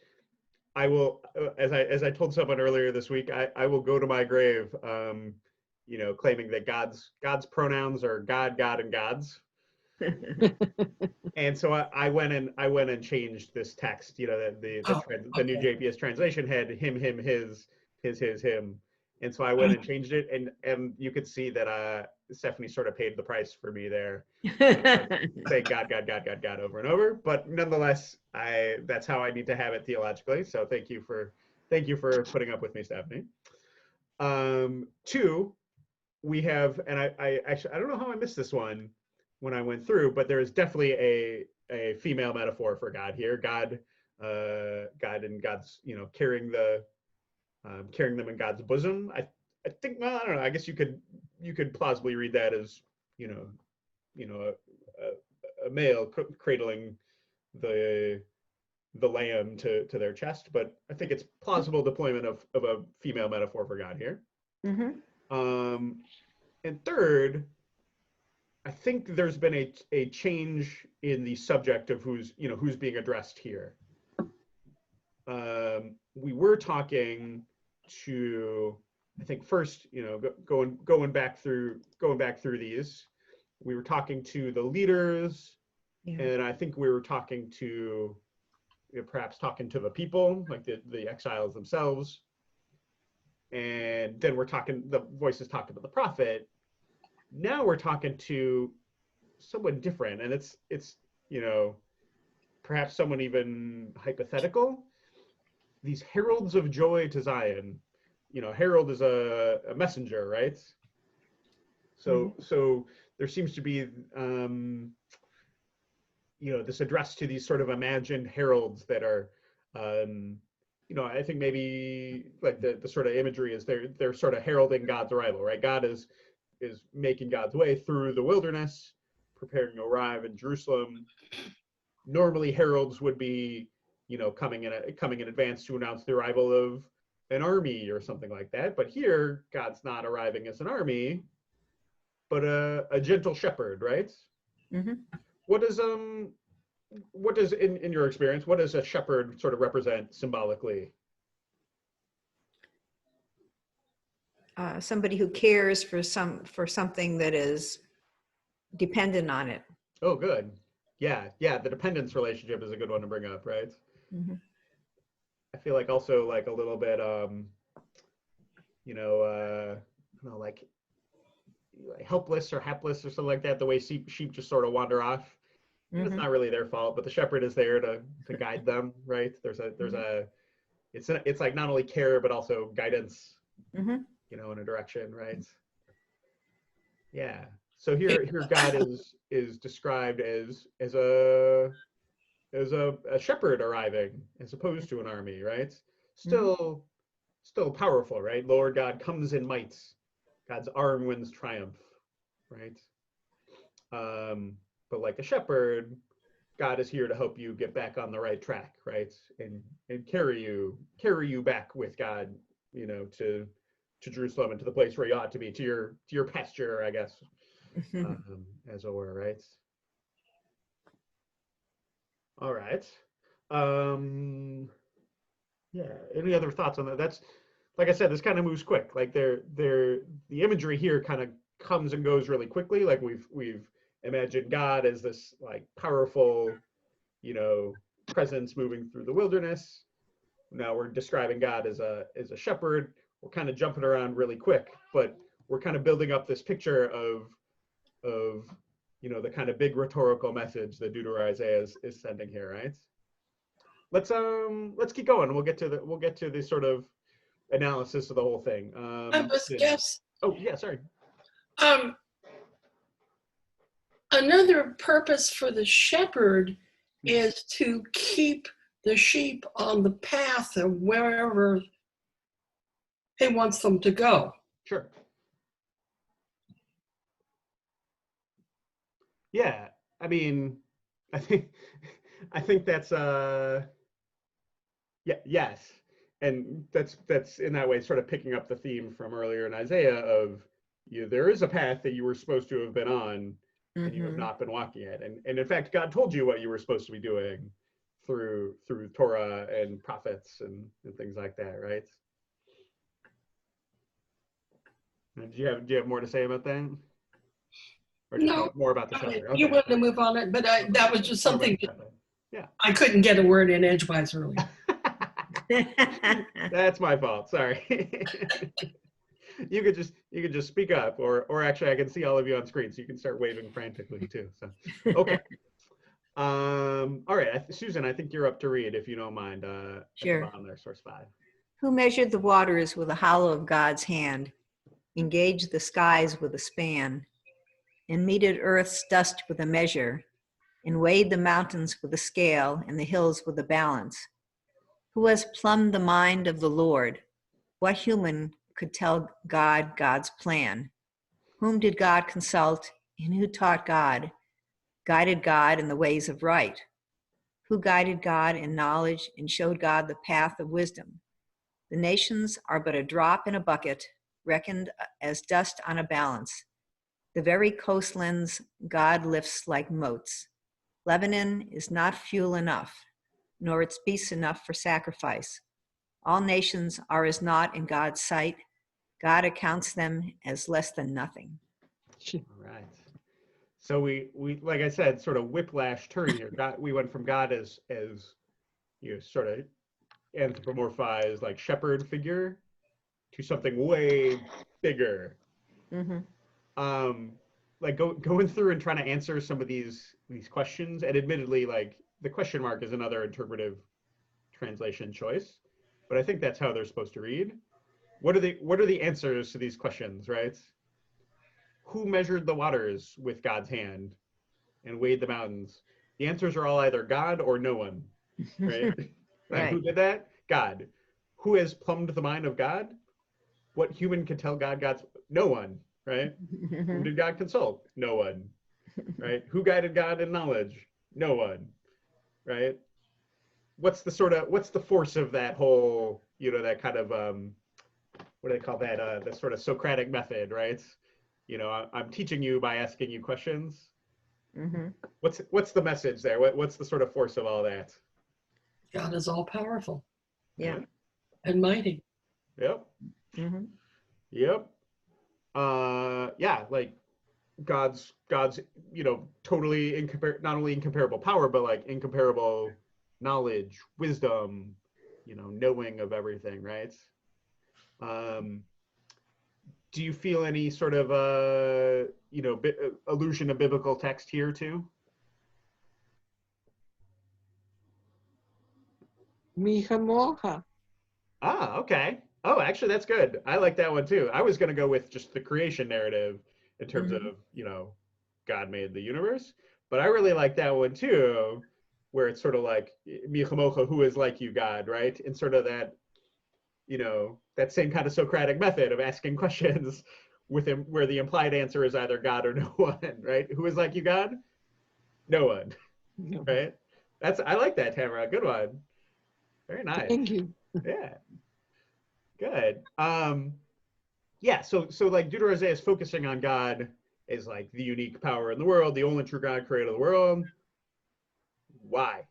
I will, as I told someone earlier this week, I will go to my grave, you know, claiming that God's pronouns are God, God, and God's. And so I went and changed this text. You know, the new JPS translation had him, his, him, and so I went and changed it, and you could see that Stephanie sort of paid the price for me there, saying God, God, God, God, God over and over. But nonetheless, that's how I need to have it theologically. So thank you for putting up with me, Stephanie. 2, we have, and I actually I don't know how I missed this one when I went through, but there is definitely a female metaphor for God here. God and God's, you know, carrying them in God's bosom. I think, well, I don't know. I guess you could plausibly read that as, you know, a male cradling the lamb to their chest, but I think it's plausible deployment of a female metaphor for God here. Mm-hmm. And third, I think there's been a change in the subject of who's being addressed here. We were talking to, I think first, you know, going back through these, we were talking to the leaders, Yeah. and I think we were talking to, you know, perhaps talking to the people, like the exiles themselves, and then the voices talked about the prophet. Now we're talking to someone different, and it's you know, perhaps someone even hypothetical. These heralds of joy to Zion. You know, herald is a messenger, right? So there seems to be you know, this address to these sort of imagined heralds that are you know, I think maybe like the sort of imagery is they're sort of heralding God's arrival, right? God is making God's way through the wilderness, preparing to arrive in Jerusalem. Normally, heralds would be, you know, coming in advance to announce the arrival of an army or something like that. But here, God's not arriving as an army, but a gentle shepherd, right? Mm-hmm. What does in your experience, what does a shepherd sort of represent symbolically? Somebody who cares for something that is dependent on it. Oh, good. Yeah. The dependence relationship is a good one to bring up, right? Mm-hmm. I feel like also like a little bit, you know, I don't know, like helpless or hapless or something like that. The way sheep just sort of wander off. Mm-hmm. It's not really their fault, but the shepherd is there to guide them, right? There's it's like not only care but also guidance, mm-hmm. you know, in a direction, right? Yeah. So here God is described as a shepherd arriving as opposed to an army, right? Still powerful, right? Lord God comes in might. God's arm wins triumph, right? But like a shepherd, God is here to help you get back on the right track, right? And carry you back with God, you know, to Jerusalem and to the place where you ought to be, to your pasture, I guess, as it were, right? All right. Yeah. Any other thoughts on that? That's, like I said, this kind of moves quick. Like the imagery here kind of comes and goes really quickly. Like we've imagine God as this like powerful, you know, presence moving through the wilderness. Now we're describing God as a shepherd. We're kind of jumping around really quick, but we're kind of building up this picture of you know, the kind of big rhetorical message that Deutero-Isaiah is sending here, right? Let's keep going. We'll get to the sort of analysis of the whole thing. Yes. Oh yeah, sorry. Another purpose for the shepherd is to keep the sheep on the path of wherever he wants them to go. Sure. Yeah, I mean, I think that's yeah, yes, and that's in that way sort of picking up the theme from earlier in Isaiah of there is a path that you were supposed to have been on and you have not been walking it, and in fact God told you what you were supposed to be doing through Torah and prophets and things like that, right? And do you have more to say about that? Or just No, more about the shepherd? Okay. you wanted to move on it, but that was just something yeah. I couldn't get a word in edgewise earlier. That's my fault. Sorry. You could just speak up, or actually I can see all of you on screen, so you can start waving frantically too. So okay. All right, Susan, I think you're up to read if you don't mind. Sure. At the bottom there, source 5. Who measured the waters with the hollow of God's hand, engaged the skies with a span, and meted earth's dust with a measure, and weighed the mountains with a scale and the hills with a balance? Who has plumbed the mind of the Lord? What human could tell God God's plan? Whom did God consult, and who taught God, guided God in the ways of right? Who guided God in knowledge and showed God the path of wisdom? The nations are but a drop in a bucket, reckoned as dust on a balance. The very coastlands God lifts like motes. Lebanon is not fuel enough, nor its beasts enough for sacrifice. All nations are as naught in God's sight. God accounts them as less than nothing. All right. So we like I said, sort of whiplash turn here. We went from God as sort of anthropomorphized like shepherd figure to something way bigger. Like going through and trying to answer some of these questions, and admittedly, like the question mark is another interpretive translation choice, but I think that's how they're supposed to read. What are the answers to these questions, right? Who measured the waters with God's hand and weighed the mountains? The answers are all either God or no one, right? Right. Who did that? God. Who has plumbed the mind of God? What human could tell God God's? No one, right? Who did God consult? No one, right? Who guided God in knowledge? No one, right? What's the force of that whole, that kind of, what do they call that? The sort of Socratic method, right? I'm teaching you by asking you questions. What's the message there? What's the sort of force of all that? God is all powerful. Yeah. And mighty. Yep. Yep. Yeah, like God's totally not only incomparable power, but like incomparable knowledge, wisdom, knowing of everything, right? Do you feel any sort of allusion to biblical text here too? Mihamoha. Ah, okay. Oh, actually, that's good. I like that one too. I was going to go with just the creation narrative in terms of, God made the universe, but I really like that one too, where it's sort of like Michamocha, who is like you, God, right? And sort of that, that same kind of Socratic method of asking questions with him, where the implied answer is either God or no one, right? Who is like you, God? No one, right? I like that, Tamara. Good one. Very nice. Thank you. Yeah. Good. Yeah, so like Deutero-Isaiah is focusing on God as like the unique power in the world, the only true God creator of the world. Why?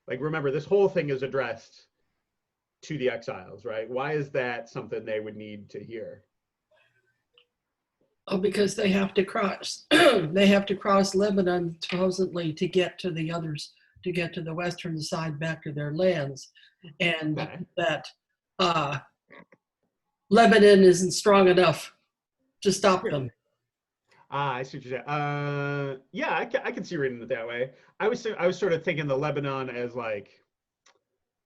Like, remember, this whole thing is addressed to the exiles, right? Why is that something they would need to hear? Oh, because they have to cross, they have to cross Lebanon supposedly to get to the others, to get to the western side back to their lands. And Okay. that Lebanon isn't strong enough to stop them. I see what you're saying. Yeah, I can see reading it that way. I was sort of thinking the Lebanon as like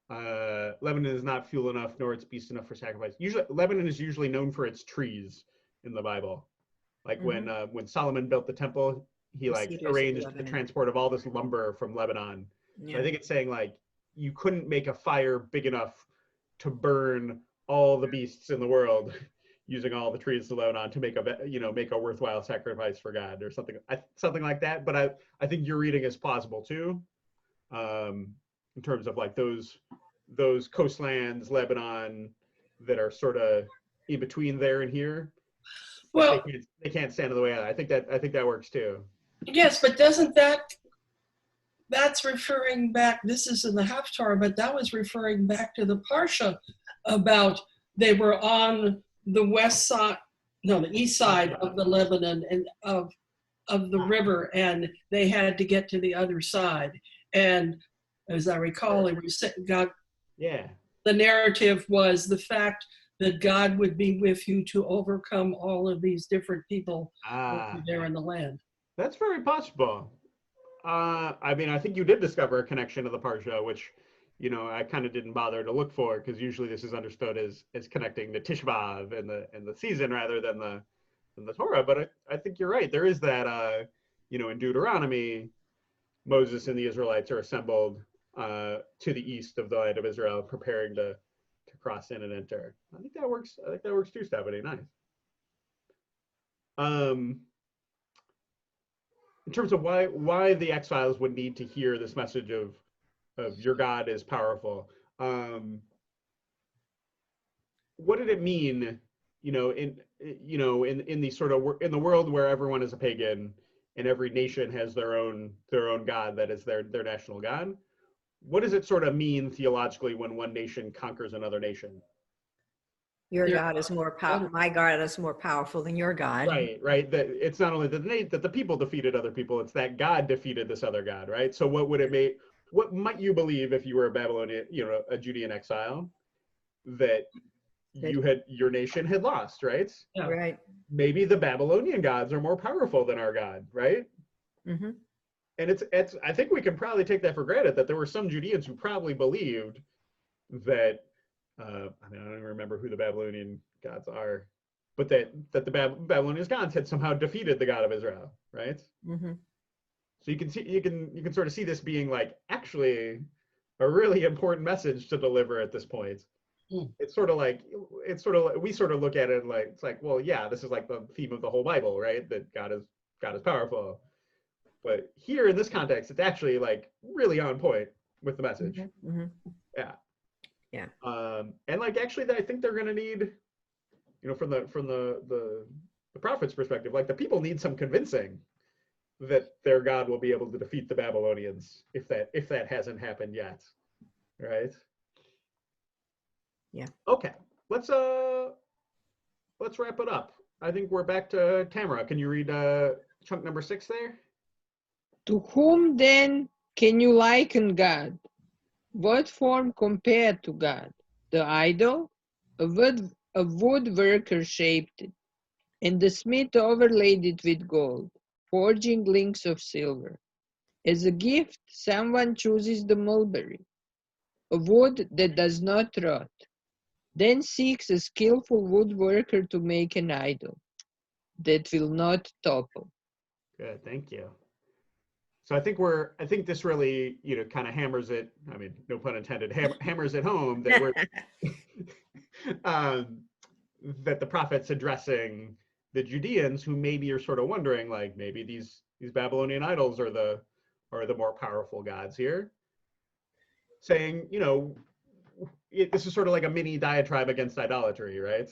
Lebanon is not fuel enough nor its beast enough for sacrifice. Usually, Lebanon is usually known for its trees in the Bible. Like when Solomon built the temple, he The like cedars of arranged the Lebanon. transport of all this lumber from Lebanon. So I Yeah. think it's saying like you couldn't make a fire big enough to burn all the beasts in the world using all the trees of Lebanon to make a worthwhile sacrifice for God or something like that. But I think your reading is plausible too, in terms of like those coastlands, Lebanon, that are sort of in between there and here. Well, They can't stand in the way of that. I think that works too. yes, but that's referring back, this is in the Haftarah, but that was referring back to the Parsha about they were on the west side, no, the east side of the Lebanon and of the river, and they had to get to the other side. And as I recall, it was God. Yeah. The narrative was the fact that God would be with you to overcome all of these different people there in the land. That's very possible. I mean, I think you did discover a connection to the Parsha, which, I kind of didn't bother to look for because usually this is understood as connecting to Tisha B'Av and the season rather than the Torah. But I think you're right. There is that, in Deuteronomy, Moses and the Israelites are assembled to the east of the land of Israel, preparing to cross in and enter. I think that works. I think that works too, Stephanie. Nice. In terms of why the exiles would need to hear this message of your God is powerful. What did it mean, in the sort of in the world where everyone is a pagan and every nation has their own God that is their national God? What does it sort of mean theologically when one nation conquers another nation? Your God is more powerful. My God is more powerful than your God. Right. That it's not only that the people defeated other people; it's that God defeated this other God, right? So what might you believe if you were a Babylonian, a Judean exile, that your nation had lost, right? Yeah. Right. Maybe the Babylonian gods are more powerful than our God, right? Mm-hmm. And it's I think we can probably take that for granted that there were some Judeans who probably believed that I don't even remember who the Babylonian gods are, but that the Babylonian gods had somehow defeated the God of Israel, right? Mm-hmm. So you can sort of see this being like actually a really important message to deliver at this point. It's sort of like we sort of look at it like it's like, well, yeah, this is like the theme of the whole Bible, right? That God is powerful. But here in this context, it's actually like really on point with the message. Mm-hmm. Yeah. Yeah. And like actually, I think they're going to need, from the prophet's perspective, like the people need some convincing that their God will be able to defeat the Babylonians if that hasn't happened yet, right? Yeah. Okay, let's wrap it up. I think we're back to Tamara. Can you read chunk number 6 there? To whom then can you liken God? What form compared to God? The idol? A woodworker shaped it, and the smith overlaid it with gold, forging links of silver. As a gift, someone chooses the mulberry, a wood that does not rot, then seeks a skillful woodworker to make an idol that will not topple. Good, thank you. So I think this really, kind of hammers it. I mean, no pun intended. Hammers it home that we're that the prophet's addressing the Judeans who maybe are sort of wondering, like maybe these Babylonian idols are the more powerful gods here. Saying, this is sort of like a mini diatribe against idolatry, right?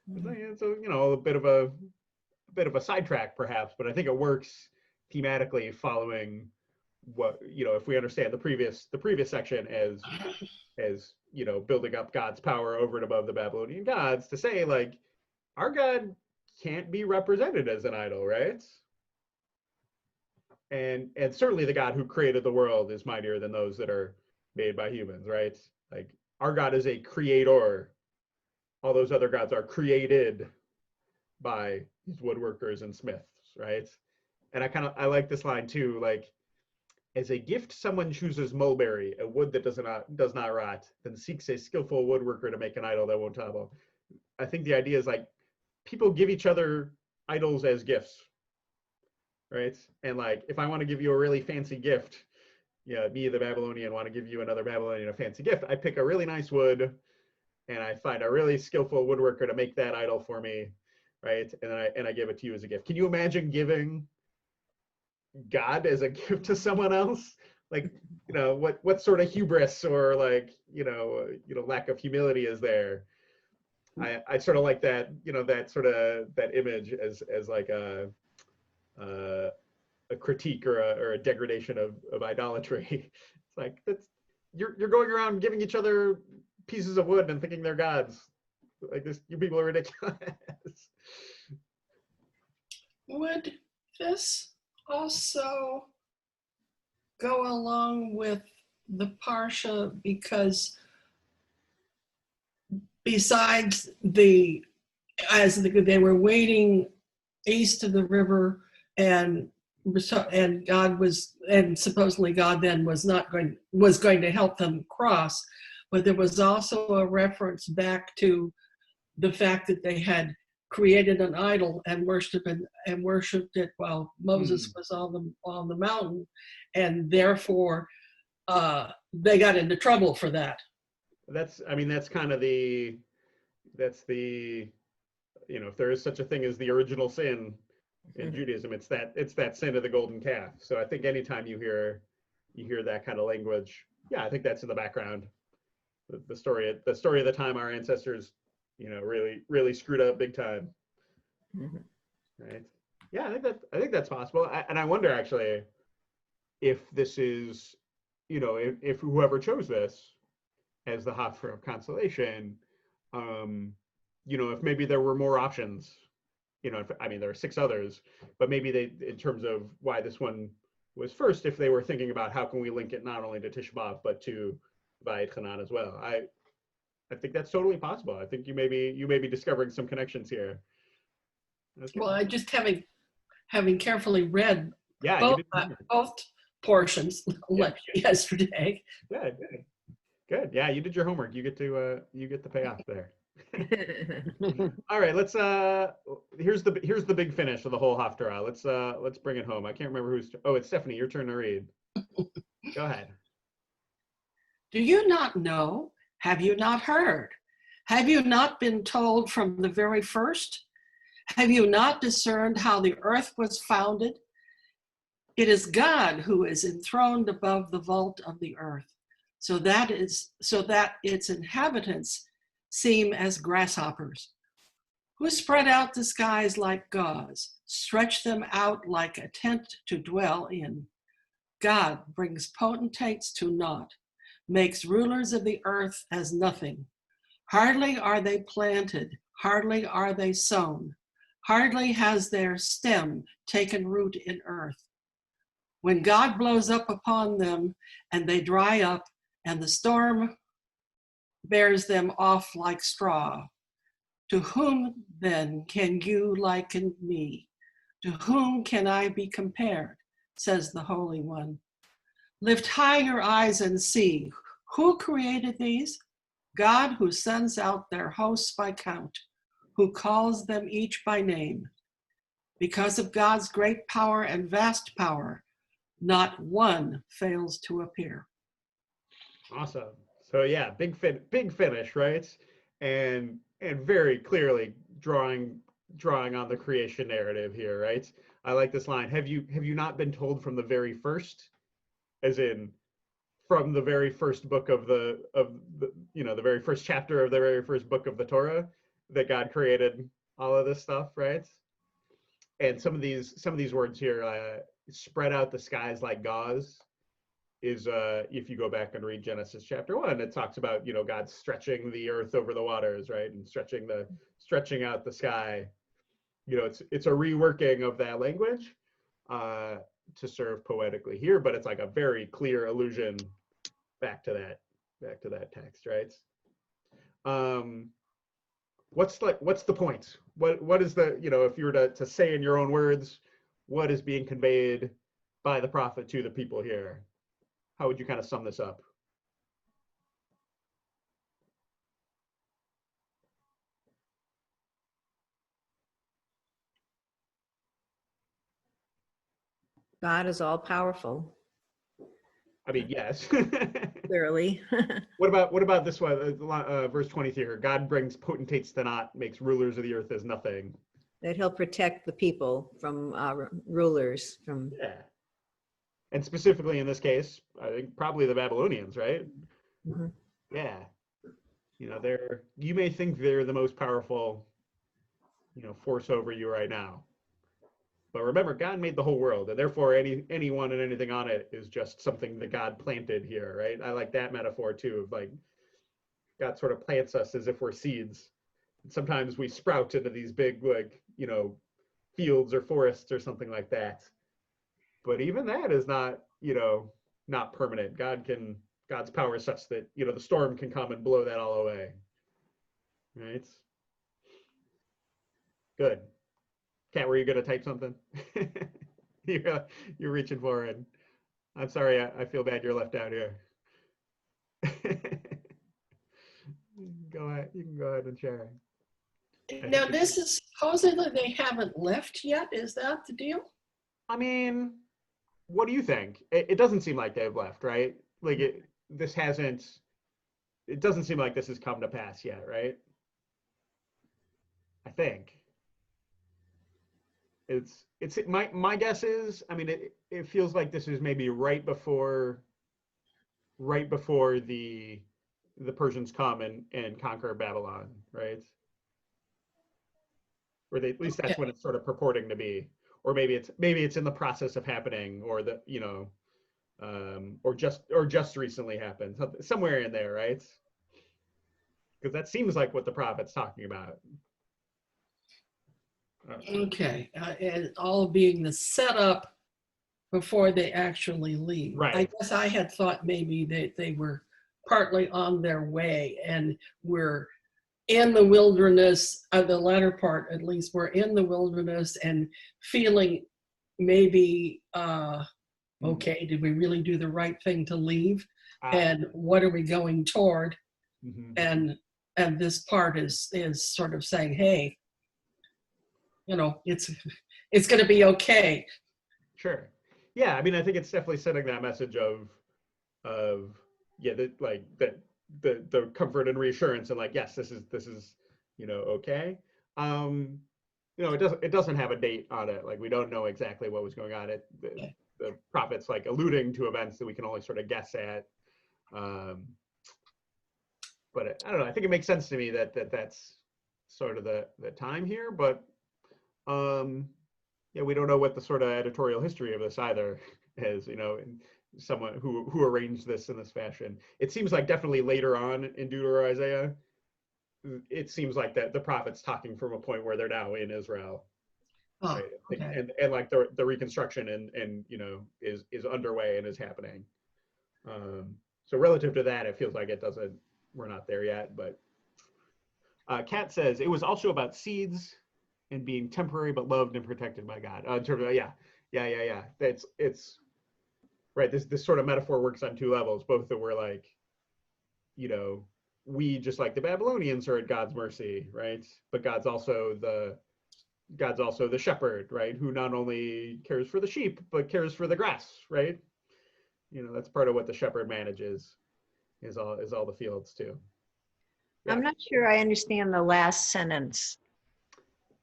Mm-hmm. So a bit of a sidetrack perhaps, but I think it works thematically following what if we understand the previous section as building up God's power over and above the Babylonian gods, to say like our God can't be represented as an idol, right? And certainly the God who created the world is mightier than those that are made by humans, right? Like our God is a creator. All those other gods are created by these woodworkers and smiths, right? And I like this line too, like, as a gift someone chooses mulberry, a wood that does not rot, then seeks a skillful woodworker to make an idol that won't topple. I think the idea is like people give each other idols as gifts, right? And like if I want to give you a really fancy gift, yeah, me the Babylonian want to give you another Babylonian a fancy gift, I pick a really nice wood and I find a really skillful woodworker to make that idol for me, right? And I give it to you as a gift. Can you imagine giving God as a gift to someone else? Like, what sort of hubris or like, lack of humility is there? I sort of like that, that sort of that image as like a critique or a degradation of idolatry. It's like you're going around giving each other pieces of wood and thinking they're gods. Like this, you people are ridiculous. Would this also go along with the Parsha, because besides as they were waiting east of the river, and God was, and supposedly God then was going to help them cross, but there was also a reference back to the fact that they had created an idol and worshipped it while Moses was on the mountain, and therefore they got into trouble for that. That's kind of the if there is such a thing as the original sin in Judaism, it's that sin of the golden calf. So I think anytime you hear that kind of language, yeah, I think that's in the background. The story of the time our ancestors, really screwed up big time. Right? Yeah, I think that's possible. And I wonder actually if this is, if whoever chose this as the Haftarah of consolation, if maybe there were more options, there are 6 others, but maybe they, in terms of why this one was first, if they were thinking about how can we link it not only to Tisha B'Av but to Vayet Hanan as well. I think that's totally possible. I think you may be discovering some connections here. Well, I just having carefully read both portions yesterday. Good. Yeah, you did your homework. You get the payoff there. All right, let's here's the big finish of the whole Haftarah. Let's bring it home. I can't remember it's Stephanie, your turn to read. Go ahead. Do you not know? Have you not heard? Have you not been told from the very first? Have you not discerned how the earth was founded? It is God who is enthroned above the vault of the earth, so that its inhabitants seem as grasshoppers. Who spread out the skies like gauze, stretch them out like a tent to dwell in. God brings potentates to naught, makes rulers of the earth as nothing. Hardly are they planted, hardly are they sown, hardly has their stem taken root in earth. When God blows up upon them and they dry up, and the storm bears them off like straw, to whom then can you liken me? To whom can I be compared? Says the Holy One. Lift high your eyes and see. Who created these? God, who sends out their hosts by count, who calls them each by name. Because of God's great power and vast power, not one fails to appear. Awesome. So yeah, big finish, right? And very clearly drawing on the creation narrative here, right? I like this line. Have you not been told from the very first, as in from the very first book of the the very first chapter of the very first book of the Torah, that God created all of this stuff, right? And some of these words here, spread out the skies like gauze, is if you go back and read Genesis chapter 1, it talks about God stretching the earth over the waters, right, and stretching out the sky, it's a reworking of that language to serve poetically here, but it's like a very clear allusion back to that text, right? What's the point? What is the, if you were to say in your own words, what is being conveyed by the prophet to the people here? How would you kind of sum this up? God is all powerful, I mean, yes. clearly. What about this one, verse 23 here? God brings potentates to naught, makes rulers of the earth as nothing. That he'll protect the people from rulers, from Yeah. And specifically in this case, I think probably the Babylonians, right? Mhm. Yeah. You may think they're the most powerful, force over you right now. But remember, God made the whole world, and therefore anyone and anything on it is just something that God planted here, right? I like that metaphor too, of like God sort of plants us as if we're seeds. And sometimes we sprout into these big, like, fields or forests or something like that. But even that is not permanent. God's power is such that, the storm can come and blow that all away. Right? Good. Kat, were you going to type something? You're reaching for it. I'm sorry. I feel bad you're left out here. Go ahead. You can go ahead and share. Now, this is supposedly they haven't left yet. Is that the deal? I mean, what do you think? It doesn't seem like they've left, right? Like it doesn't seem like this has come to pass yet, right? I think. It's my guess is, I mean, it feels like this is maybe right before the Persians come and conquer Babylon, right? Or at least that's when it's sort of purporting to be. Or maybe it's in the process of happening, or or just recently happened, somewhere in there, right? Because that seems like what the prophet's talking about. Okay, and all being the setup before they actually leave. Right. I guess I had thought maybe that they were partly on their way and were in the wilderness, the latter part at least, were in the wilderness and feeling maybe, okay, did we really do the right thing to leave? And what are we going toward? And this part is sort of saying, hey, it's going to be okay. Sure. Yeah, I mean, I think it's definitely sending that message of yeah, the comfort and reassurance, and like, yes, this is okay. It doesn't have a date on it. Like, we don't know exactly what was going on. The prophet's like alluding to events that we can only sort of guess at. But I don't know. I think it makes sense to me that's sort of the time here, but yeah, we don't know what the sort of editorial history of this either is, and someone who arranged this in this fashion. It seems like definitely later on in Deuteronomy, Isaiah, it seems like that the prophet's talking from a point where they're now in Israel. Right? Okay. And like the reconstruction and is underway and is happening. So relative to that, it feels like we're not there yet, but Kat says it was also about seeds and being temporary but loved and protected by God. Yeah. It's right. This sort of metaphor works on two levels. Both that we're like, we, just like the Babylonians, are at God's mercy, right? But God's also the shepherd, right? Who not only cares for the sheep but cares for the grass, right? That's part of what the shepherd manages, is all the fields too. Yeah. I'm not sure I understand the last sentence.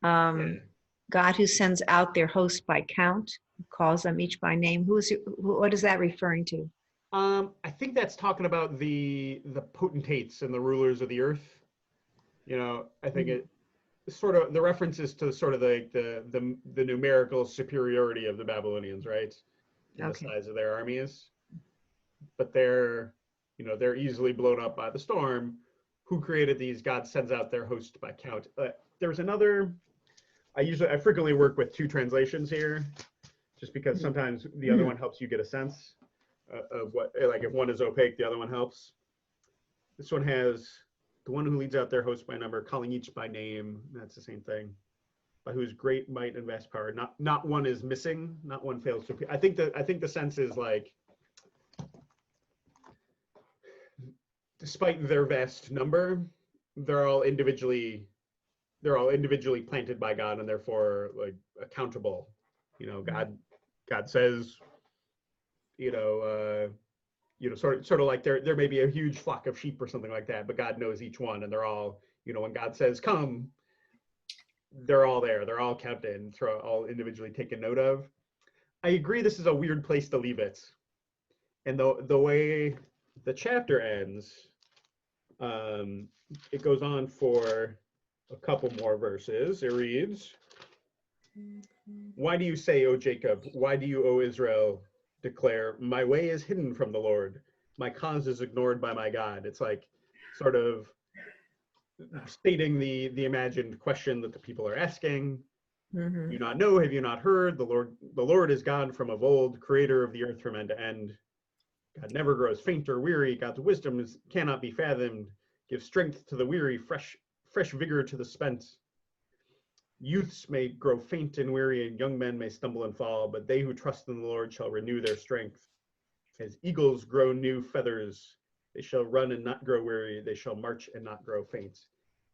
God who sends out their host by count, calls them each by name. What is that referring to? I think that's talking about the potentates and the rulers of the earth. I think it sort of, the references to sort of the numerical superiority of the Babylonians, right? And the size of their armies. But they're easily blown up by the storm. Who created these? God sends out their host by count. There's another I frequently work with two translations here, just because sometimes the other one helps you get a sense of what, like if one is opaque, the other one helps. This one has the one who leads out their host by number, calling each by name. That's the same thing. By whose great might and vast power, not one is missing, not one fails to appear. I think the sense is like, despite their vast number, they're all individually planted by God and therefore like accountable. You know, God says, sort of like there may be a huge flock of sheep or something like that, but God knows each one, and they're all, when God says come, they're all there, they're all kept in, all individually taken note of. I agree this is a weird place to leave it. And the way the chapter ends, it goes on for a couple more verses. It reads, "Why do you say, O Jacob, why do you, O Israel, declare, my way is hidden from the Lord, my cause is ignored by my God?" It's like sort of stating the imagined question that the people are asking. Do you not know? Have you not heard? The Lord is God from of old, creator of the earth from end to end. God never grows faint or weary. God's wisdom cannot be fathomed. Give strength to the weary, fresh vigor to the spent. Youths may grow faint and weary, and young men may stumble and fall, but they who trust in the Lord shall renew their strength. As eagles grow new feathers, they shall run and not grow weary. They shall march and not grow faint.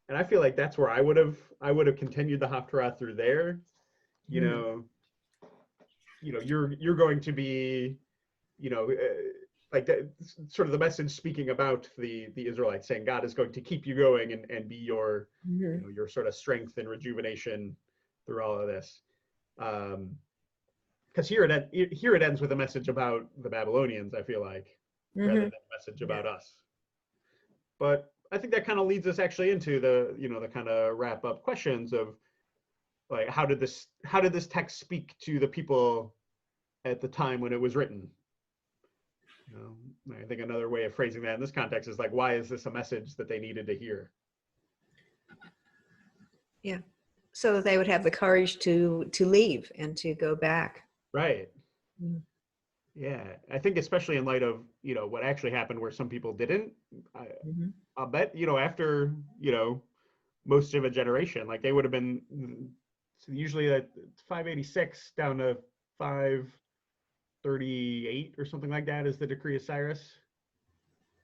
And I feel like that's where I would have continued the Haftarah through there. You're going to be, like that, sort of the message speaking about the Israelites, saying God is going to keep you going and be your your sort of strength and rejuvenation through all of this. Because here it ends with a message about the Babylonians, I feel like, rather than a message about us. But I think that kind of leads us actually into the the kind of wrap up questions of like, how did this text speak to the people at the time when it was written? I think another way of phrasing that in this context is like, why is this a message that they needed to hear? Yeah, so that they would have the courage to leave and to go back. Right. Yeah, I think especially in light of what actually happened, where some people didn't. I'll bet after most of a generation, like they would have been usually at 586 down to 538 or something like that is the decree of Cyrus.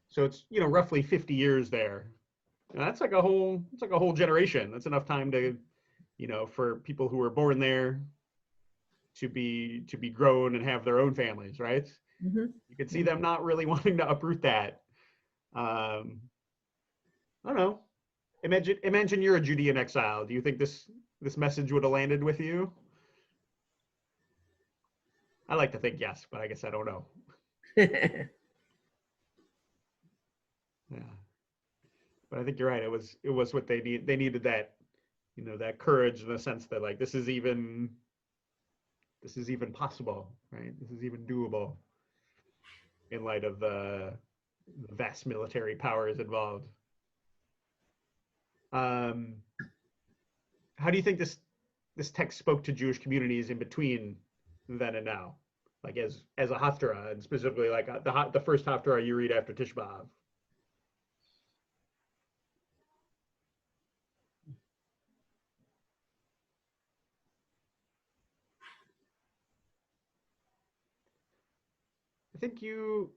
So it's roughly 50 years there. And that's like a whole generation. That's enough time to for people who were born there to be grown and have their own families, right? You can see them not really wanting to uproot that. I don't know. Imagine you're a Judean exile. Do you think this message would have landed with you? I like to think yes, but I guess I don't know. Yeah. But I think you're right. It was what they need. They needed that, that courage in the sense that like this is even possible, right? This is even doable in light of the vast military powers involved. How do you think this text spoke to Jewish communities in between then and now, like as a Haftarah, and specifically like the first Haftarah you read after Tisha B'Av? I think were you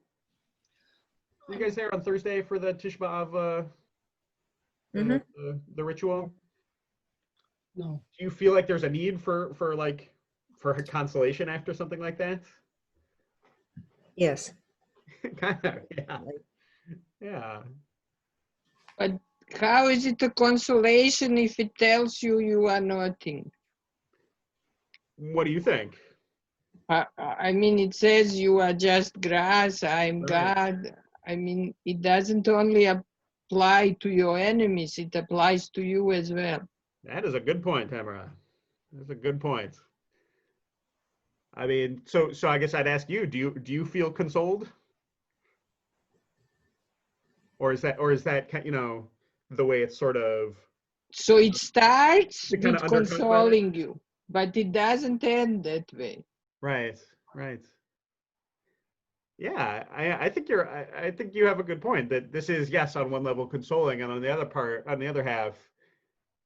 guys there on Thursday for the Tisha B'Av, the ritual? No. Do you feel like there's a need for consolation after something like that? Yes. Kind of, yeah. Yeah. But how is it a consolation if it tells you are nothing? What do you think? I mean, it says you are just grass, I'm Right. God. I mean, it doesn't only apply to your enemies, it applies to you as well. That is a good point, Tamara. That's a good point. I mean, so I guess I'd ask you, do you feel consoled? Or is that the way it's sort of So it starts To kinda with undercut by that? consoling you, but it doesn't end that way. Right, right. Yeah, I think I think you have a good point that this is, yes, on one level consoling, and on the other half,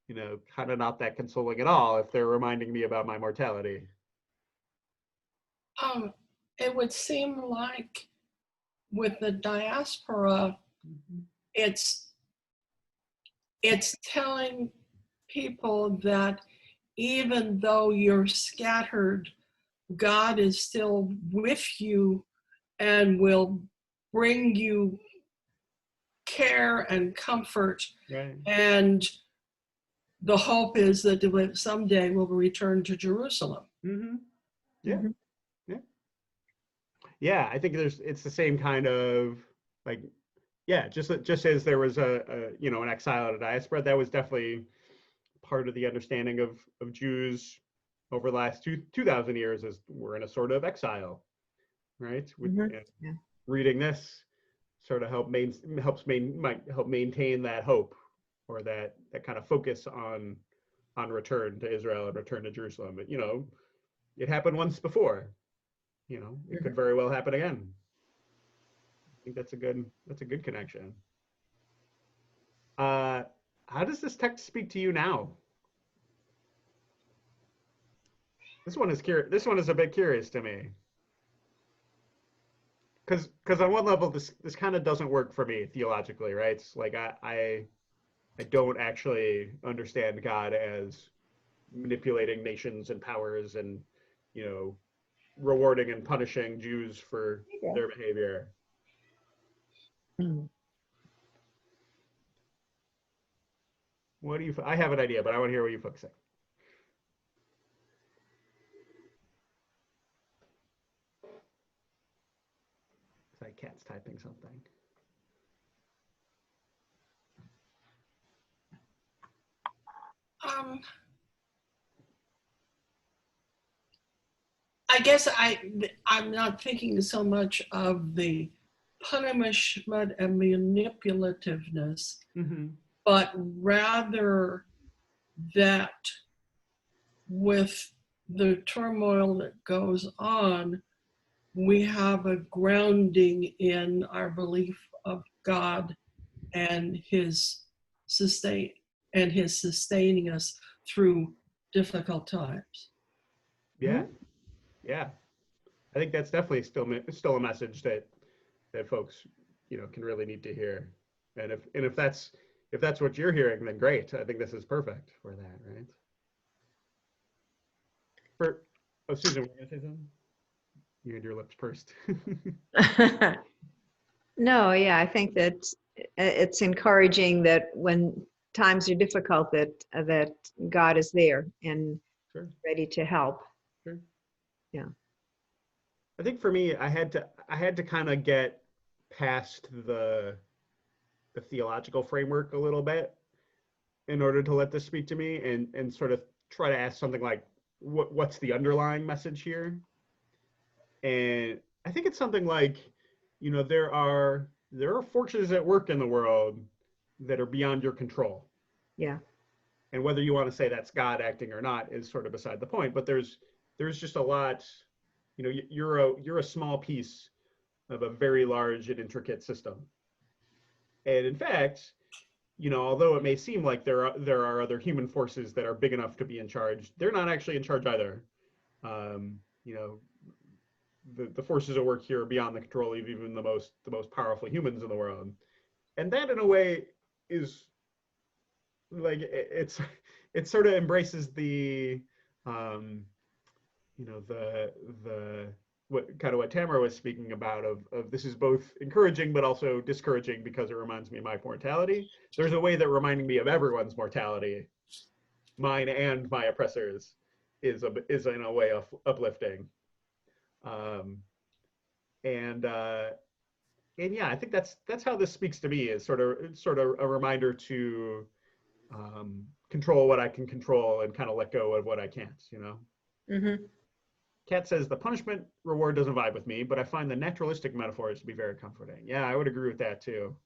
kind of not that consoling at all if they're reminding me about my mortality. Um, it would seem like with the diaspora, it's telling people that even though you're scattered, God is still with you and will bring you care and comfort. Right. And the hope is that someday we'll return to Jerusalem. Mm-hmm. Yeah. Mhm. Yeah. Yeah. I think it's the same kind of like, yeah, just as there was an exile at a diaspora, that was definitely part of the understanding of Jews over the last 2,000 years is we're in a sort of exile, right? Mhm. And Yeah. reading this sort of might help maintain that hope or that kind of focus on return to Israel and return to Jerusalem. But it happened once before. It could very well happen again. I think that's a good connection. How does this text speak to you now? This one is a bit curious to me. Because on one level this kind of doesn't work for me theologically, right? It's like I don't actually understand God as manipulating nations and powers and you know rewarding and punishing Jews for their behavior. Mm. What do you? I have an idea, but I want to hear what you folks say. It's like cat's typing something. I guess I'm not thinking so much of the punishment and manipulativeness, Mm-hmm. but rather that with the turmoil that goes on, we have a grounding in our belief of God and his sustaining us through difficult times. Yeah, yeah. I think that's definitely still a message that folks can really need to hear. And if that's what you're hearing, then great. I think this is perfect for that, right? Susan, were you gonna say something? You had your lips pursed. No, yeah, I think that it's encouraging that when times are difficult, that God is there and Sure, ready to help. sure. Yeah. I think for me, I had to kind of get past the theological framework a little bit in order to let this speak to me and sort of try to ask something like what's the underlying message here. And I think it's something like there are forces at work in the world that are beyond your control, Yeah. and whether you want to say that's God acting or not is sort of beside the point. But there's just a lot. You're a small piece of a very large and intricate system. And in fact, although it may seem like there are other human forces that are big enough to be in charge, they're not actually in charge either. Um, you know, the forces at work here are beyond the control of even the most powerful humans in the world, and that in a way is like it sort of embraces the the what Tamara was speaking about of this is both encouraging but also discouraging because it reminds me of my mortality. There's a way that reminding me of everyone's mortality, mine and my oppressors, is in a way uplifting. Um, and yeah, I think that's how this speaks to me is sort of a reminder to control what I can control and kind of let go of what I can't. Mm-hmm. Kat says the punishment reward doesn't vibe with me, but I find the naturalistic metaphors to be very comforting. Yeah, I would agree with that too.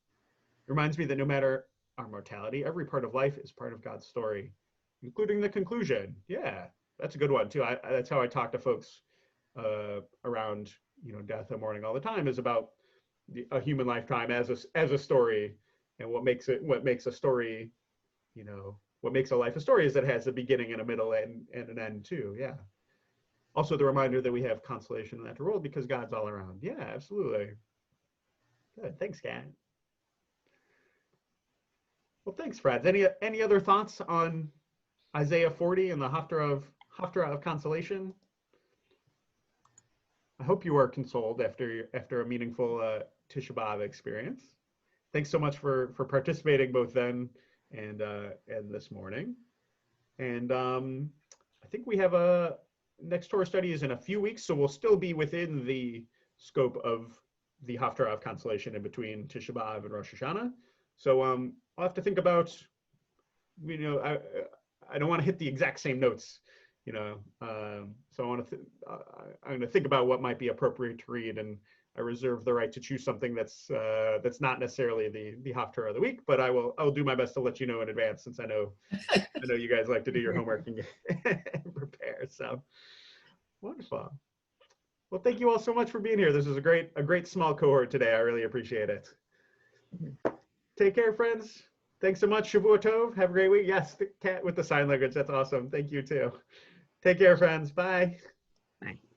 It reminds me that no matter our mortality. Every part of life is part of God's story, including the conclusion. Yeah, that's a good one too. That's how I talk to folks around, death and mourning all the time, is about a human lifetime as a story, and what makes a story, what makes a life a story is that it has a beginning and a middle and an end too. Yeah. Also the reminder that we have consolation in that world because God's all around. Yeah, absolutely. Good. Thanks, Kat. Well, thanks, Fred. Any other thoughts on Isaiah 40 and the Haftarah of consolation? I hope you are consoled after a meaningful Tisha B'Av experience. Thanks so much for participating both then and this morning. And I think we have a next Torah study is in a few weeks, so we'll still be within the scope of the Haftarah of consolation in between Tisha B'Av and Rosh Hashanah. So I'll have to think about, I don't want to hit the exact same notes, so I'm going to think about what might be appropriate to read, and I reserve the right to choose something that's not necessarily the Haftarah of the week, but I'll do my best to let you know in advance, since I know you guys like to do your homework and prepare. So wonderful. Well, thank you all so much for being here. This is a great small cohort today. I really appreciate it. Take care, friends. Thanks so much. Shavua Tov. Have a great week. Yes, the cat with the sign language. That's awesome. Thank you too. Take care, friends. Bye. Bye.